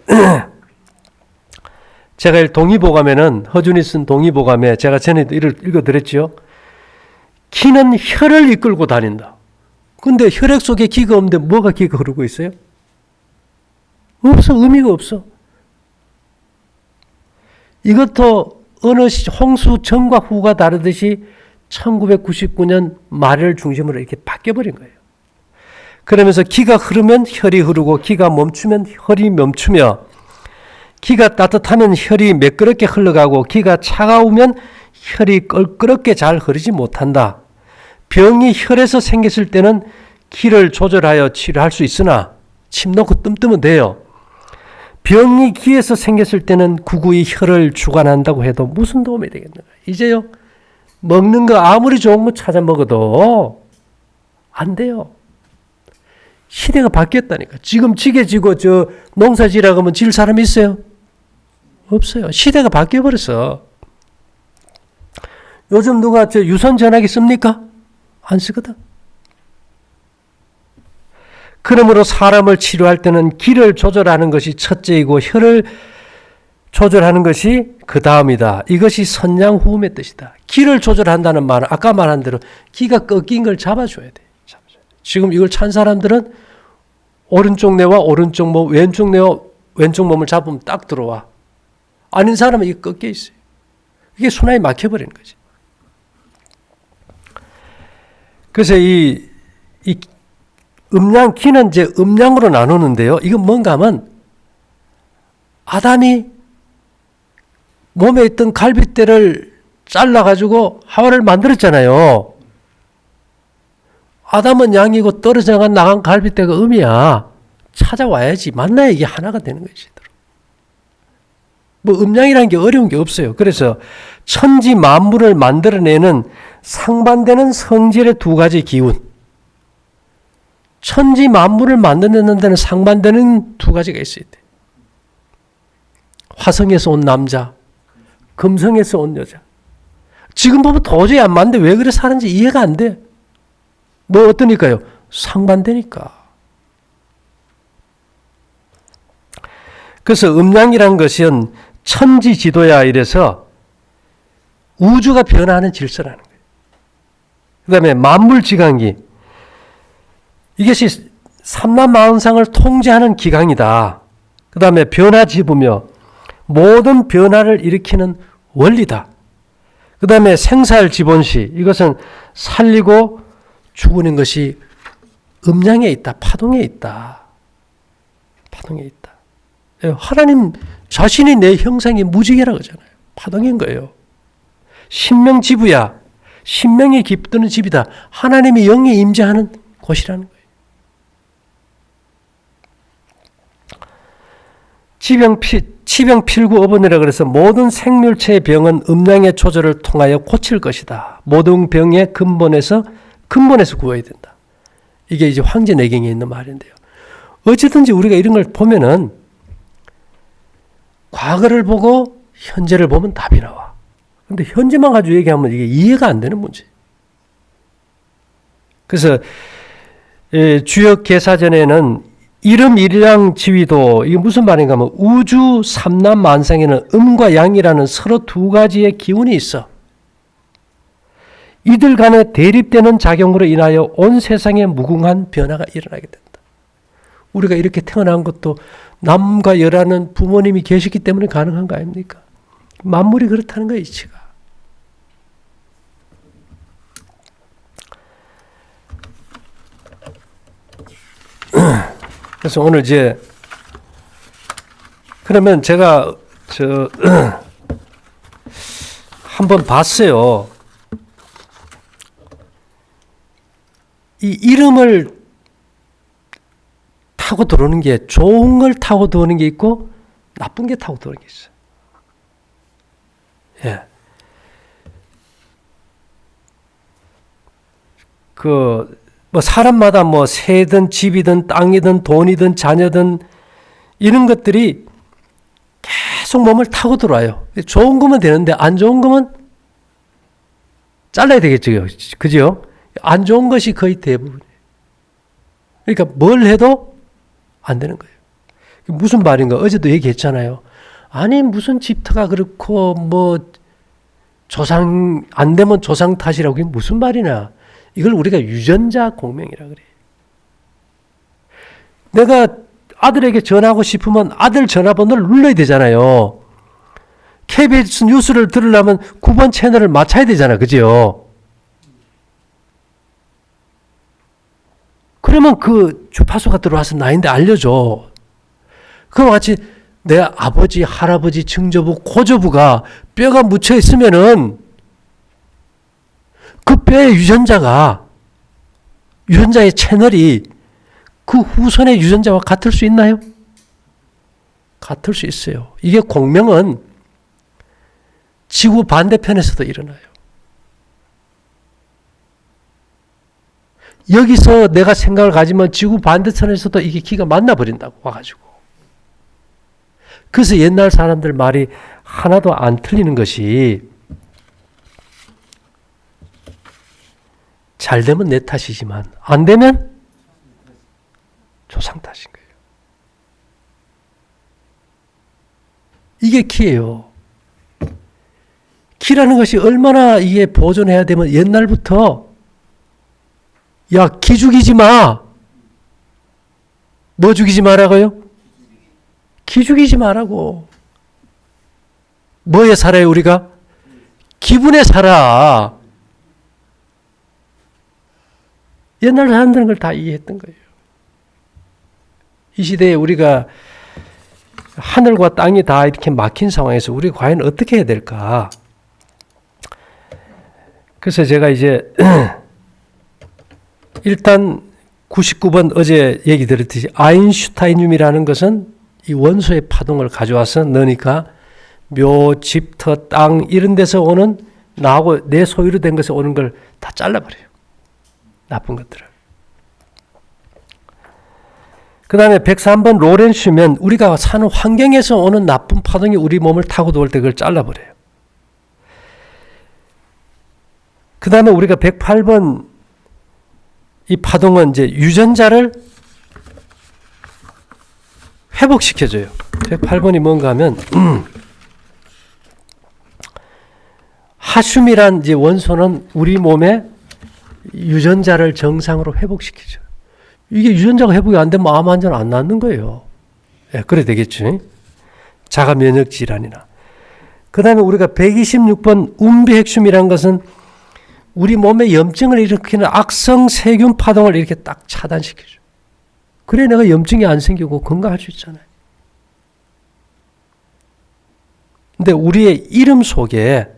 제가 동의보감에는 허준이 쓴 동의보감에 제가 전에도 읽어드렸죠. 기는 혈을 이끌고 다닌다. 근데 혈액 속에 기가 없는데 뭐가 기가 흐르고 있어요? 없어. 의미가 없어. 이것도 어느 홍수 전과 후가 다르듯이 1999년 말을 중심으로 이렇게 바뀌어버린 거예요. 그러면서 기가 흐르면 혈이 흐르고 기가 멈추면 혈이 멈추며 기가 따뜻하면 혈이 매끄럽게 흘러가고 기가 차가우면 혈이 껄끄럽게 잘 흐르지 못한다. 병이 혈에서 생겼을 때는 기를 조절하여 치료할 수 있으나 침 놓고 뜸뜨면 돼요. 병이 기에서 생겼을 때는 구구이 혈을 주관한다고 해도 무슨 도움이 되겠는가. 이제요 먹는 거 아무리 좋은 거 찾아 먹어도 안 돼요. 시대가 바뀌었다니까. 지금 지게 지고 저 농사 지라고 하면 질 사람이 있어요? 없어요. 시대가 바뀌어버렸어. 요즘 누가 저 유선 전화기 씁니까? 안 쓰거든. 그러므로 사람을 치료할 때는 기를 조절하는 것이 첫째이고 혈을 조절하는 것이 그 다음이다. 이것이 선양후음의 뜻이다. 기를 조절한다는 말은 아까 말한 대로 기가 꺾인 걸 잡아줘야 돼. 지금 이걸 찬 사람들은 오른쪽 뇌와 오른쪽 몸, 왼쪽 뇌와 왼쪽 몸을 잡으면 딱 들어와. 아닌 사람은 이게 꺾여 있어요. 이게 순환이 막혀버리는 거지. 그래서 이 음양, 기는 이제 음양으로 나누는데요. 이건 뭔가 하면 아담이 몸에 있던 갈빗대를 잘라가지고 하와를 만들었잖아요. 아담은 양이고 떨어져 나간 갈빗대가 음이야. 찾아와야지. 만나야 이게 하나가 되는 거지. 뭐 음양이라는 게 어려운 게 없어요. 그래서 천지 만물을 만들어내는 상반되는 성질의 두 가지 기운. 천지 만물을 만들어내는 데는 상반되는 두 가지가 있어야 돼. 화성에서 온 남자, 금성에서 온 여자. 지금 보면 도저히 안 맞는데 왜 그래 사는지 이해가 안 돼. 뭐 어떠니까요? 상반되니까. 그래서 음양이란 것은 천지지도야 이래서 우주가 변화하는 질서라는 거예요. 그 다음에 만물지강기. 이것이 삼라마원상을 통제하는 기강이다. 그 다음에 변화지부며 모든 변화를 일으키는 원리다. 그 다음에 생사일지본시. 이것은 살리고 죽는 것이 음양에 있다. 파동에 있다. 파동에 있다. 하나님 자신이 내 형상이 무지개라고 하잖아요. 파동인 거예요. 신명지부야. 신명이 깃드는 집이다. 하나님이 영이 임재하는 곳이라는 거예요. 치병필구어본이라 그래서 모든 생물체의 병은 음양의 조절을 통하여 고칠 것이다. 모든 병의 근본에서 구해야 된다. 이게 이제 황제내경에 있는 말인데요. 어쨌든지 우리가 이런 걸 보면은 과거를 보고 현재를 보면 답이 나와. 근데 현재만 가지고 얘기하면 이게 이해가 안 되는 문제. 그래서 주역계사전에는 이름 일량 지위도 이게 무슨 말인가 하면 우주 삼남만상에는 음과 양이라는 서로 두 가지의 기운이 있어. 이들 간에 대립되는 작용으로 인하여 온 세상에 무궁한 변화가 일어나게 된다. 우리가 이렇게 태어난 것도 남과 여라는 부모님이 계시기 때문에 가능한 거 아닙니까? 만물이 그렇다는 거예요, 이치가. 그래서 오늘 이제 그러면 제가 한번 봤어요. 이 이름을 타고 들어오는 게 좋은 걸 타고 들어오는 게 있고 나쁜 게 타고 들어오는 게 있어요. 예. 뭐 사람마다 뭐 새든 집이든 땅이든 돈이든 자녀든 이런 것들이 계속 몸을 타고 들어와요. 좋은 거면 되는데 안 좋은 거면 잘라야 되겠죠. 그죠? 안 좋은 것이 거의 대부분이에요. 그러니까 뭘 해도 안 되는 거예요. 무슨 말인가? 어제도 얘기했잖아요. 아니 무슨 집터가 그렇고 뭐 조상 안 되면 조상 탓이라고 이게 무슨 말이냐? 이걸 우리가 유전자 공명이라 그래. 내가 아들에게 전화하고 싶으면 아들 전화번호를 눌러야 되잖아요. KBS 뉴스를 들으려면 9번 채널을 맞춰야 되잖아. 그죠? 그러면 그 주파수가 들어와서 나인데 알려줘. 그와 같이 내 아버지, 할아버지, 증조부, 고조부가 뼈가 묻혀 있으면은 그 뼈의 유전자의 채널이 그 후손의 유전자와 같을 수 있나요? 같을 수 있어요. 이게 공명은 지구 반대편에서도 일어나요. 여기서 내가 생각을 가지면 지구 반대편에서도 이게 기가 만나버린다고 와가지고. 그래서 옛날 사람들 말이 하나도 안 틀리는 것이 잘 되면 내 탓이지만 안 되면 조상 탓인 거예요. 이게 키예요. 키라는 것이 얼마나 이게 보존해야 되면 옛날부터 야, 기 죽이지 마. 뭐 죽이지 말라고요? 기 죽이지 말라고. 뭐에 살아요, 우리가? 기분에 살아. 옛날 사람들은 그걸 다 이해했던 거예요. 이 시대에 우리가 하늘과 땅이 다 이렇게 막힌 상황에서 우리가 과연 어떻게 해야 될까? 그래서 제가 이제 일단 99번 어제 얘기 드렸듯이 아인슈타인륨이라는 것은 이 원소의 파동을 가져와서 넣으니까 묘, 집터, 땅 이런 데서 오는 나하고 내 소유로 된 것에 오는 걸 다 잘라버려요. 나쁜 것들을. 그 다음에 103번 로렌츠면 우리가 사는 환경에서 오는 나쁜 파동이 우리 몸을 타고 들어올 때 그걸 잘라버려요. 그 다음에 우리가 108번 이 파동은 이제 유전자를 회복시켜줘요. 108번이 뭔가 하면 하슘이란 이제 원소는 우리 몸에 유전자를 정상으로 회복시키죠. 이게 유전자가 회복이 안 되면 암 환자는 안 낫는 거예요. 예, 그래 되겠죠. 자가 면역 질환이나. 그 다음에 우리가 126번 운비핵슘이라는 것은 우리 몸에 염증을 일으키는 악성 세균 파동을 이렇게 딱 차단시켜줘. 그래 내가 염증이 안 생기고 건강할 수 있잖아요. 근데 우리의 이름 속에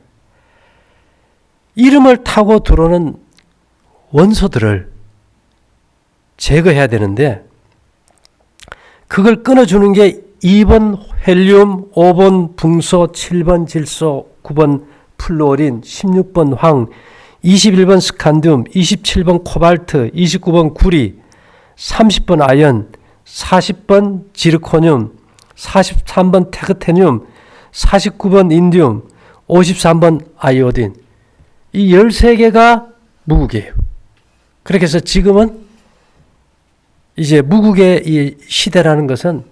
이름을 타고 들어오는 원소들을 제거해야 되는데 그걸 끊어주는 게 2번 헬륨, 5번 붕소, 7번 질소, 9번 플루오린, 16번 황, 21번 스칸듐, 27번 코발트, 29번 구리, 30번 아연, 40번 지르코늄, 43번 테크테늄, 49번 인디움, 53번 아이오딘. 이 13개가 무국이에요. 그렇게 해서 지금은 이제 무국의 이 시대라는 것은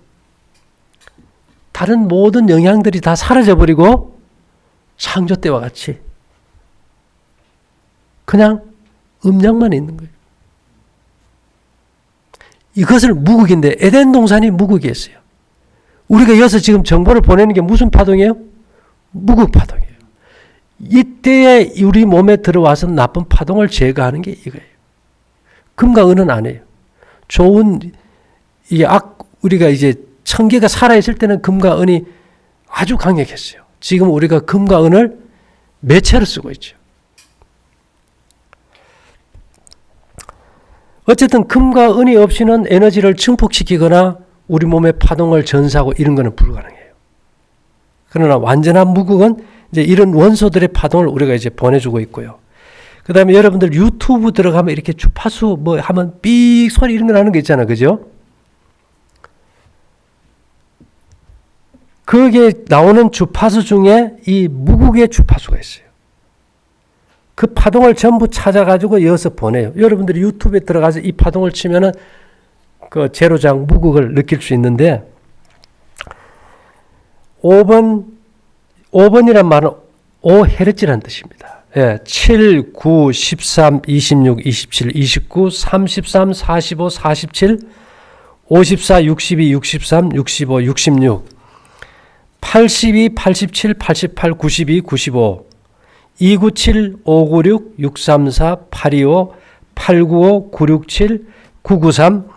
다른 모든 영향들이 다 사라져버리고 창조 때와 같이 그냥 음양만 있는 거예요. 이것을 무국인데 에덴 동산이 무국이었어요. 우리가 여기서 지금 정보를 보내는 게 무슨 파동이에요? 무국 파동이에요. 이때에 우리 몸에 들어와서 나쁜 파동을 제거하는 게 이거예요. 금과 은은 아니에요. 좋은 이게 우리가 이제 천계가 살아있을 때는 금과 은이 아주 강력했어요. 지금 우리가 금과 은을 매체로 쓰고 있죠. 어쨌든 금과 은이 없이는 에너지를 증폭시키거나 우리 몸의 파동을 전사하고 이런 거는 불가능해요. 그러나 완전한 무국은 이제 이런 원소들의 파동을 우리가 이제 보내주고 있고요. 그 다음에 여러분들 유튜브 들어가면 이렇게 주파수 뭐 하면 삑 소리 이런 거 나는 거 있잖아. 그죠? 거기에 나오는 주파수 중에 이 무국의 주파수가 있어요. 그 파동을 전부 찾아가지고 이어서 보내요. 여러분들이 유튜브에 들어가서 이 파동을 치면은 그 제로장 무국을 느낄 수 있는데 5번이란 말은 5헤르츠라는 뜻입니다. 예, 7, 9, 13, 26, 27, 29, 33, 45, 47, 54, 62, 63, 65, 66, 82, 87, 88, 92, 95, 297, 596, 634, 825, 895, 967, 993,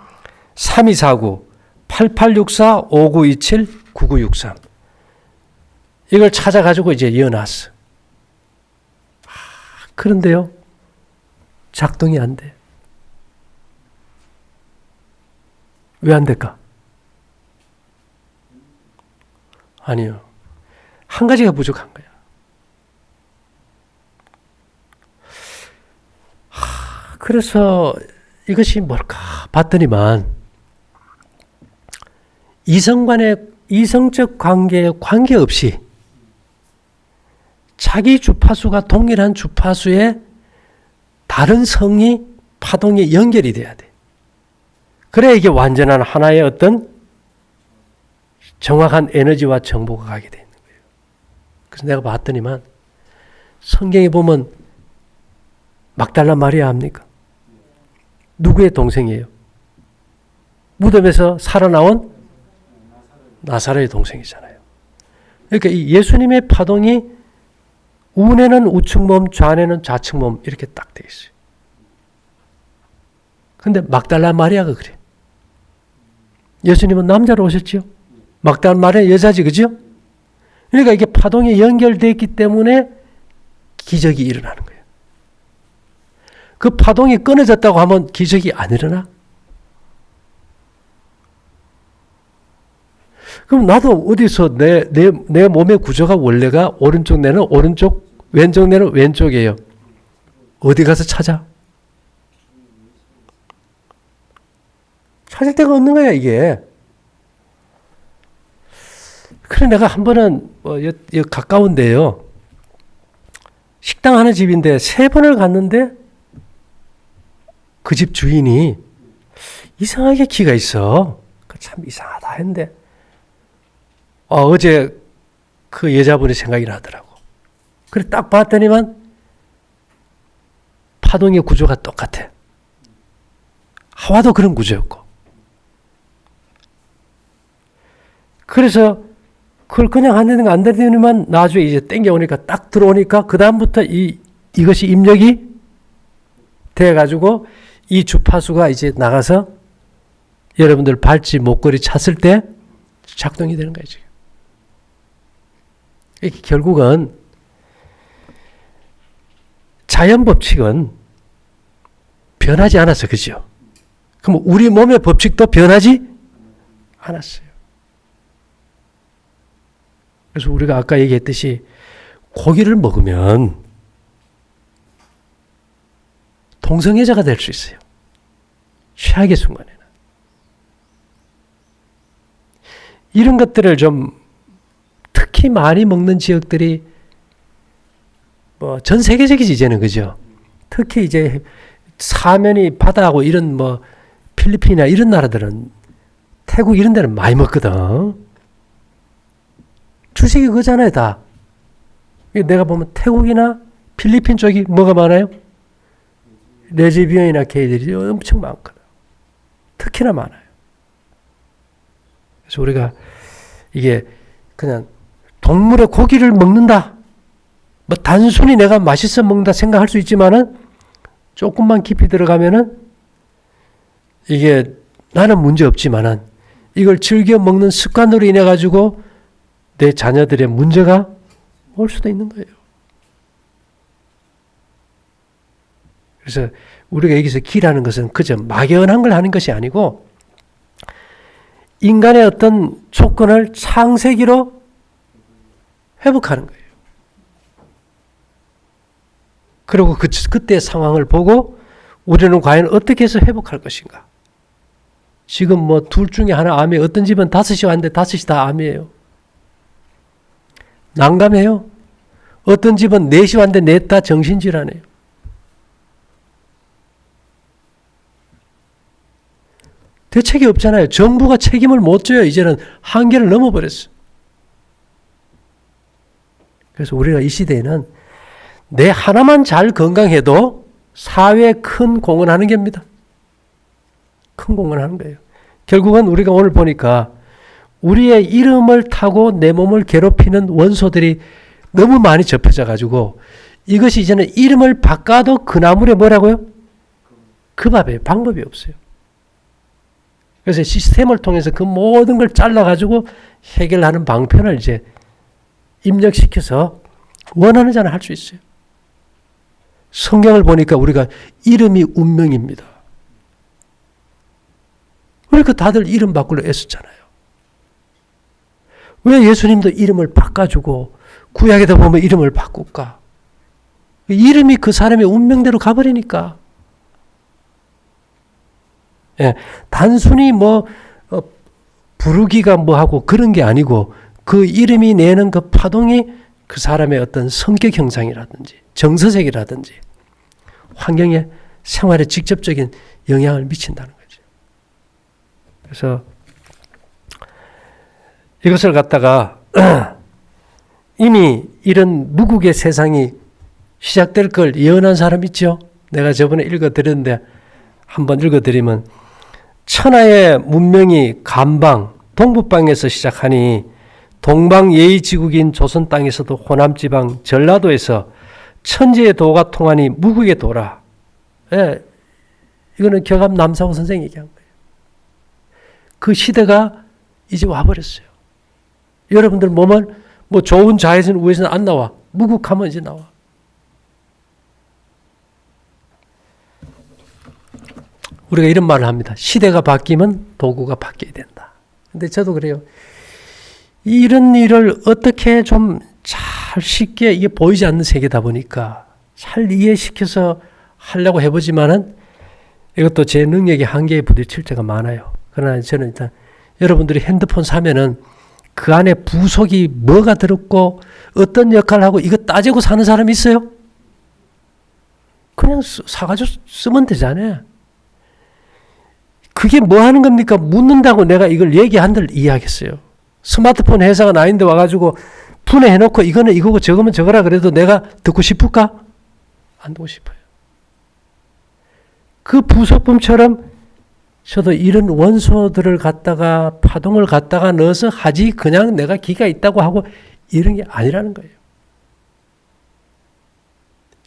3249, 8864, 5927, 9963. 이걸 찾아가지고 이제 이어놨어. 그런데요, 작동이 안 돼. 왜 안 될까? 아니요. 한 가지가 부족한 거야. 그래서 이것이 뭘까 봤더니만 이성적 관계에 관계없이 자기 주파수가 동일한 주파수에 다른 성이 파동이 연결이 돼야 돼. 그래야 이게 완전한 하나의 어떤 정확한 에너지와 정보가 가게 되는 거예요. 그래서 내가 봤더니만 성경에 보면 막달라 마리아 합니까? 누구의 동생이에요? 무덤에서 살아나온 나사로의 동생이잖아요. 그러니까 이 예수님의 파동이 우에는 우측몸, 좌에는 좌측몸 이렇게 딱 돼 있어요. 근데 막달라 마리아가 그래. 예수님은 남자로 오셨죠? 막달라 마리아 여자지, 그죠? 그러니까 이게 파동이 연결되어 있기 때문에 기적이 일어나는 거예요. 그 파동이 끊어졌다고 하면 기적이 안 일어나? 그럼 나도 어디서 내 몸의 구조가 원래가 오른쪽 뇌는 오른쪽, 왼쪽 뇌는 왼쪽이에요. 어디 가서 찾아? 찾을 데가 없는 거야, 이게. 그래, 내가 한 번은, 가까운데요. 식당 하는 집인데 3번을 갔는데 그 집 주인이 이상하게 키가 있어. 참 이상하다 했는데, 어제 그 여자분의 생각이 나더라고. 그래, 딱 봤더니만 파동의 구조가 똑같아. 하와도 그런 구조였고. 그래서 그걸 그냥 안 되더니만 나중에 이제 땡겨오니까 딱 들어오니까 그다음부터 이것이 입력이 돼가지고 이 주파수가 이제 나가서 여러분들 발찌, 목걸이 찼을 때 작동이 되는 거예요, 지금. 이게 결국은 자연 법칙은 변하지 않았어, 그죠? 그럼 우리 몸의 법칙도 변하지 않았어요. 그래서 우리가 아까 얘기했듯이 고기를 먹으면 동성애자가 될 수 있어요. 최악의 순간에는. 이런 것들을 좀 특히 많이 먹는 지역들이 뭐 전 세계적이지 이제는, 그죠? 특히 이제 사면이 바다하고 이런 뭐 필리핀이나 이런 나라들은, 태국 이런 데는 많이 먹거든. 주식이 그거잖아요, 다. 내가 보면 태국이나 필리핀 쪽이 뭐가 많아요? 레즈비언이나 게이들이 엄청 많거든. 특히나 많아요. 그래서 우리가 이게 그냥 동물의 고기를 먹는다, 뭐 단순히 내가 맛있어 먹는다 생각할 수 있지만은 조금만 깊이 들어가면은 이게 나는 문제 없지만은 이걸 즐겨 먹는 습관으로 인해 가지고 내 자녀들의 문제가 올 수도 있는 거예요. 그래서 우리가 여기서 기라는 것은 그저 막연한 걸 하는 것이 아니고 인간의 어떤 조건을 창세기로 회복하는 거예요. 그리고 그때의 상황을 보고 우리는 과연 어떻게 해서 회복할 것인가. 지금 뭐 둘 중에 하나 암이에요. 어떤 집은 5이 왔는데 5이 다 암이에요. 난감해요. 어떤 집은 4이 왔는데 4 다 정신질환이에요. 대책이 없잖아요. 정부가 책임을 못 져요. 이제는 한계를 넘어버렸어. 그래서 우리가 이 시대에는 내 하나만 잘 건강해도 사회에 큰 공헌하는 겁니다. 큰 공헌하는 거예요. 결국은 우리가 오늘 보니까 우리의 이름을 타고 내 몸을 괴롭히는 원소들이 너무 많이 접혀져 가지고 이것이 이제는 이름을 바꿔도 그 나물에 뭐라고요? 그 밥에 방법이 없어요. 그래서 시스템을 통해서 그 모든 걸 잘라가지고 해결하는 방편을 이제 입력시켜서 원하는 자는 할 수 있어요. 성경을 보니까 우리가 이름이 운명입니다. 그러니까 다들 이름 바꾸려 애썼잖아요. 왜 예수님도 이름을 바꿔주고 구약에다 보면 이름을 바꿀까? 이름이 그 사람의 운명대로 가버리니까. 예, 단순히 뭐 부르기가 뭐하고 그런 게 아니고 그 이름이 내는 그 파동이 그 사람의 어떤 성격 형상이라든지 정서색이라든지 환경에 생활에 직접적인 영향을 미친다는 거죠. 그래서 이것을 갖다가 이미 이런 무국의 세상이 시작될 걸 예언한 사람 있죠? 내가 저번에 읽어드렸는데 한번 읽어드리면 천하의 문명이 감방, 동북방에서 시작하니 동방 예의지국인 조선 땅에서도 호남지방 전라도에서 천지의 도가 통하니 무국의 도라. 예, 이거는 경암 남사호 선생이 얘기한 거예요. 그 시대가 이제 와버렸어요. 여러분들 몸은 뭐 좋은 자에서는 우에서는 안 나와. 무국하면 이제 나와. 우리가 이런 말을 합니다. 시대가 바뀌면 도구가 바뀌어야 된다. 근데 저도 그래요. 이런 일을 어떻게 좀 잘 쉽게 이게 보이지 않는 세계다 보니까 잘 이해시켜서 하려고 해보지만은 이것도 제 능력의 한계에 부딪힐 때가 많아요. 그러나 저는 일단 여러분들이 핸드폰 사면은 그 안에 부속이 뭐가 들었고 어떤 역할을 하고 이거 따지고 사는 사람이 있어요? 그냥 사가지고 쓰면 되잖아요. 그게 뭐 하는 겁니까? 묻는다고 내가 이걸 얘기한들 이해하겠어요. 스마트폰 회사가 나인데 와가지고 분해해놓고 이거는 이거고 저거면 저거라 그래도 내가 듣고 싶을까? 안 듣고 싶어요. 그 부속품처럼 저도 이런 원소들을 갖다가 파동을 갖다가 넣어서 하지 그냥 내가 기가 있다고 하고 이런 게 아니라는 거예요.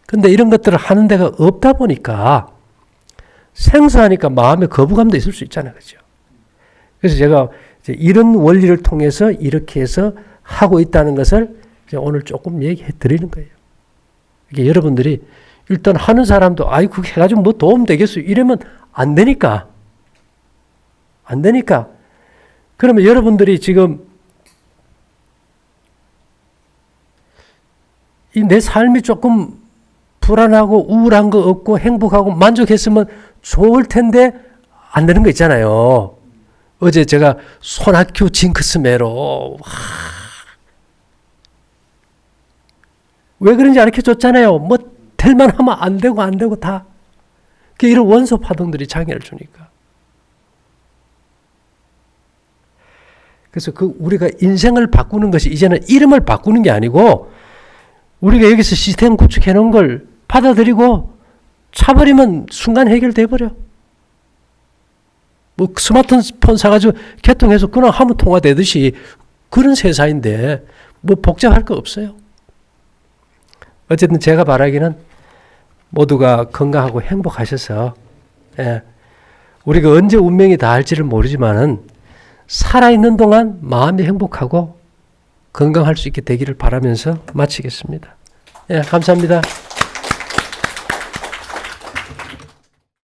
근데 이런 것들을 하는 데가 없다 보니까 생소하니까 마음에 거부감도 있을 수 있잖아요. 그죠? 그래서 제가 이제 이런 원리를 통해서 이렇게 해서 하고 있다는 것을 이제 오늘 조금 얘기해 드리는 거예요. 이게 여러분들이 일단 하는 사람도 아이 그게 해가지고 뭐 도움 되겠어요. 이러면 안 되니까. 안 되니까. 그러면 여러분들이 지금 이 내 삶이 조금 불안하고 우울한 거 없고 행복하고 만족했으면 좋을 텐데 안 되는 거 있잖아요. 어제 제가 손학규 징크스매로 왜 그런지 가르쳐줬잖아요. 뭐 될만 하면 안 되고 다. 이런 원소 파동들이 장애를 주니까. 그래서 우리가 인생을 바꾸는 것이 이제는 이름을 바꾸는 게 아니고 우리가 여기서 시스템 구축해 놓은 걸 받아들이고 차버리면 순간 해결돼 버려. 뭐 스마트폰 사가지고 개통해서 그냥 하면 통화되듯이 그런 세상인데 뭐 복잡할 거 없어요. 어쨌든 제가 바라기는 모두가 건강하고 행복하셔서 우리가 언제 운명이 닿을지를 모르지만은 살아있는 동안 마음이 행복하고 건강할 수 있게 되기를 바라면서 마치겠습니다. 감사합니다.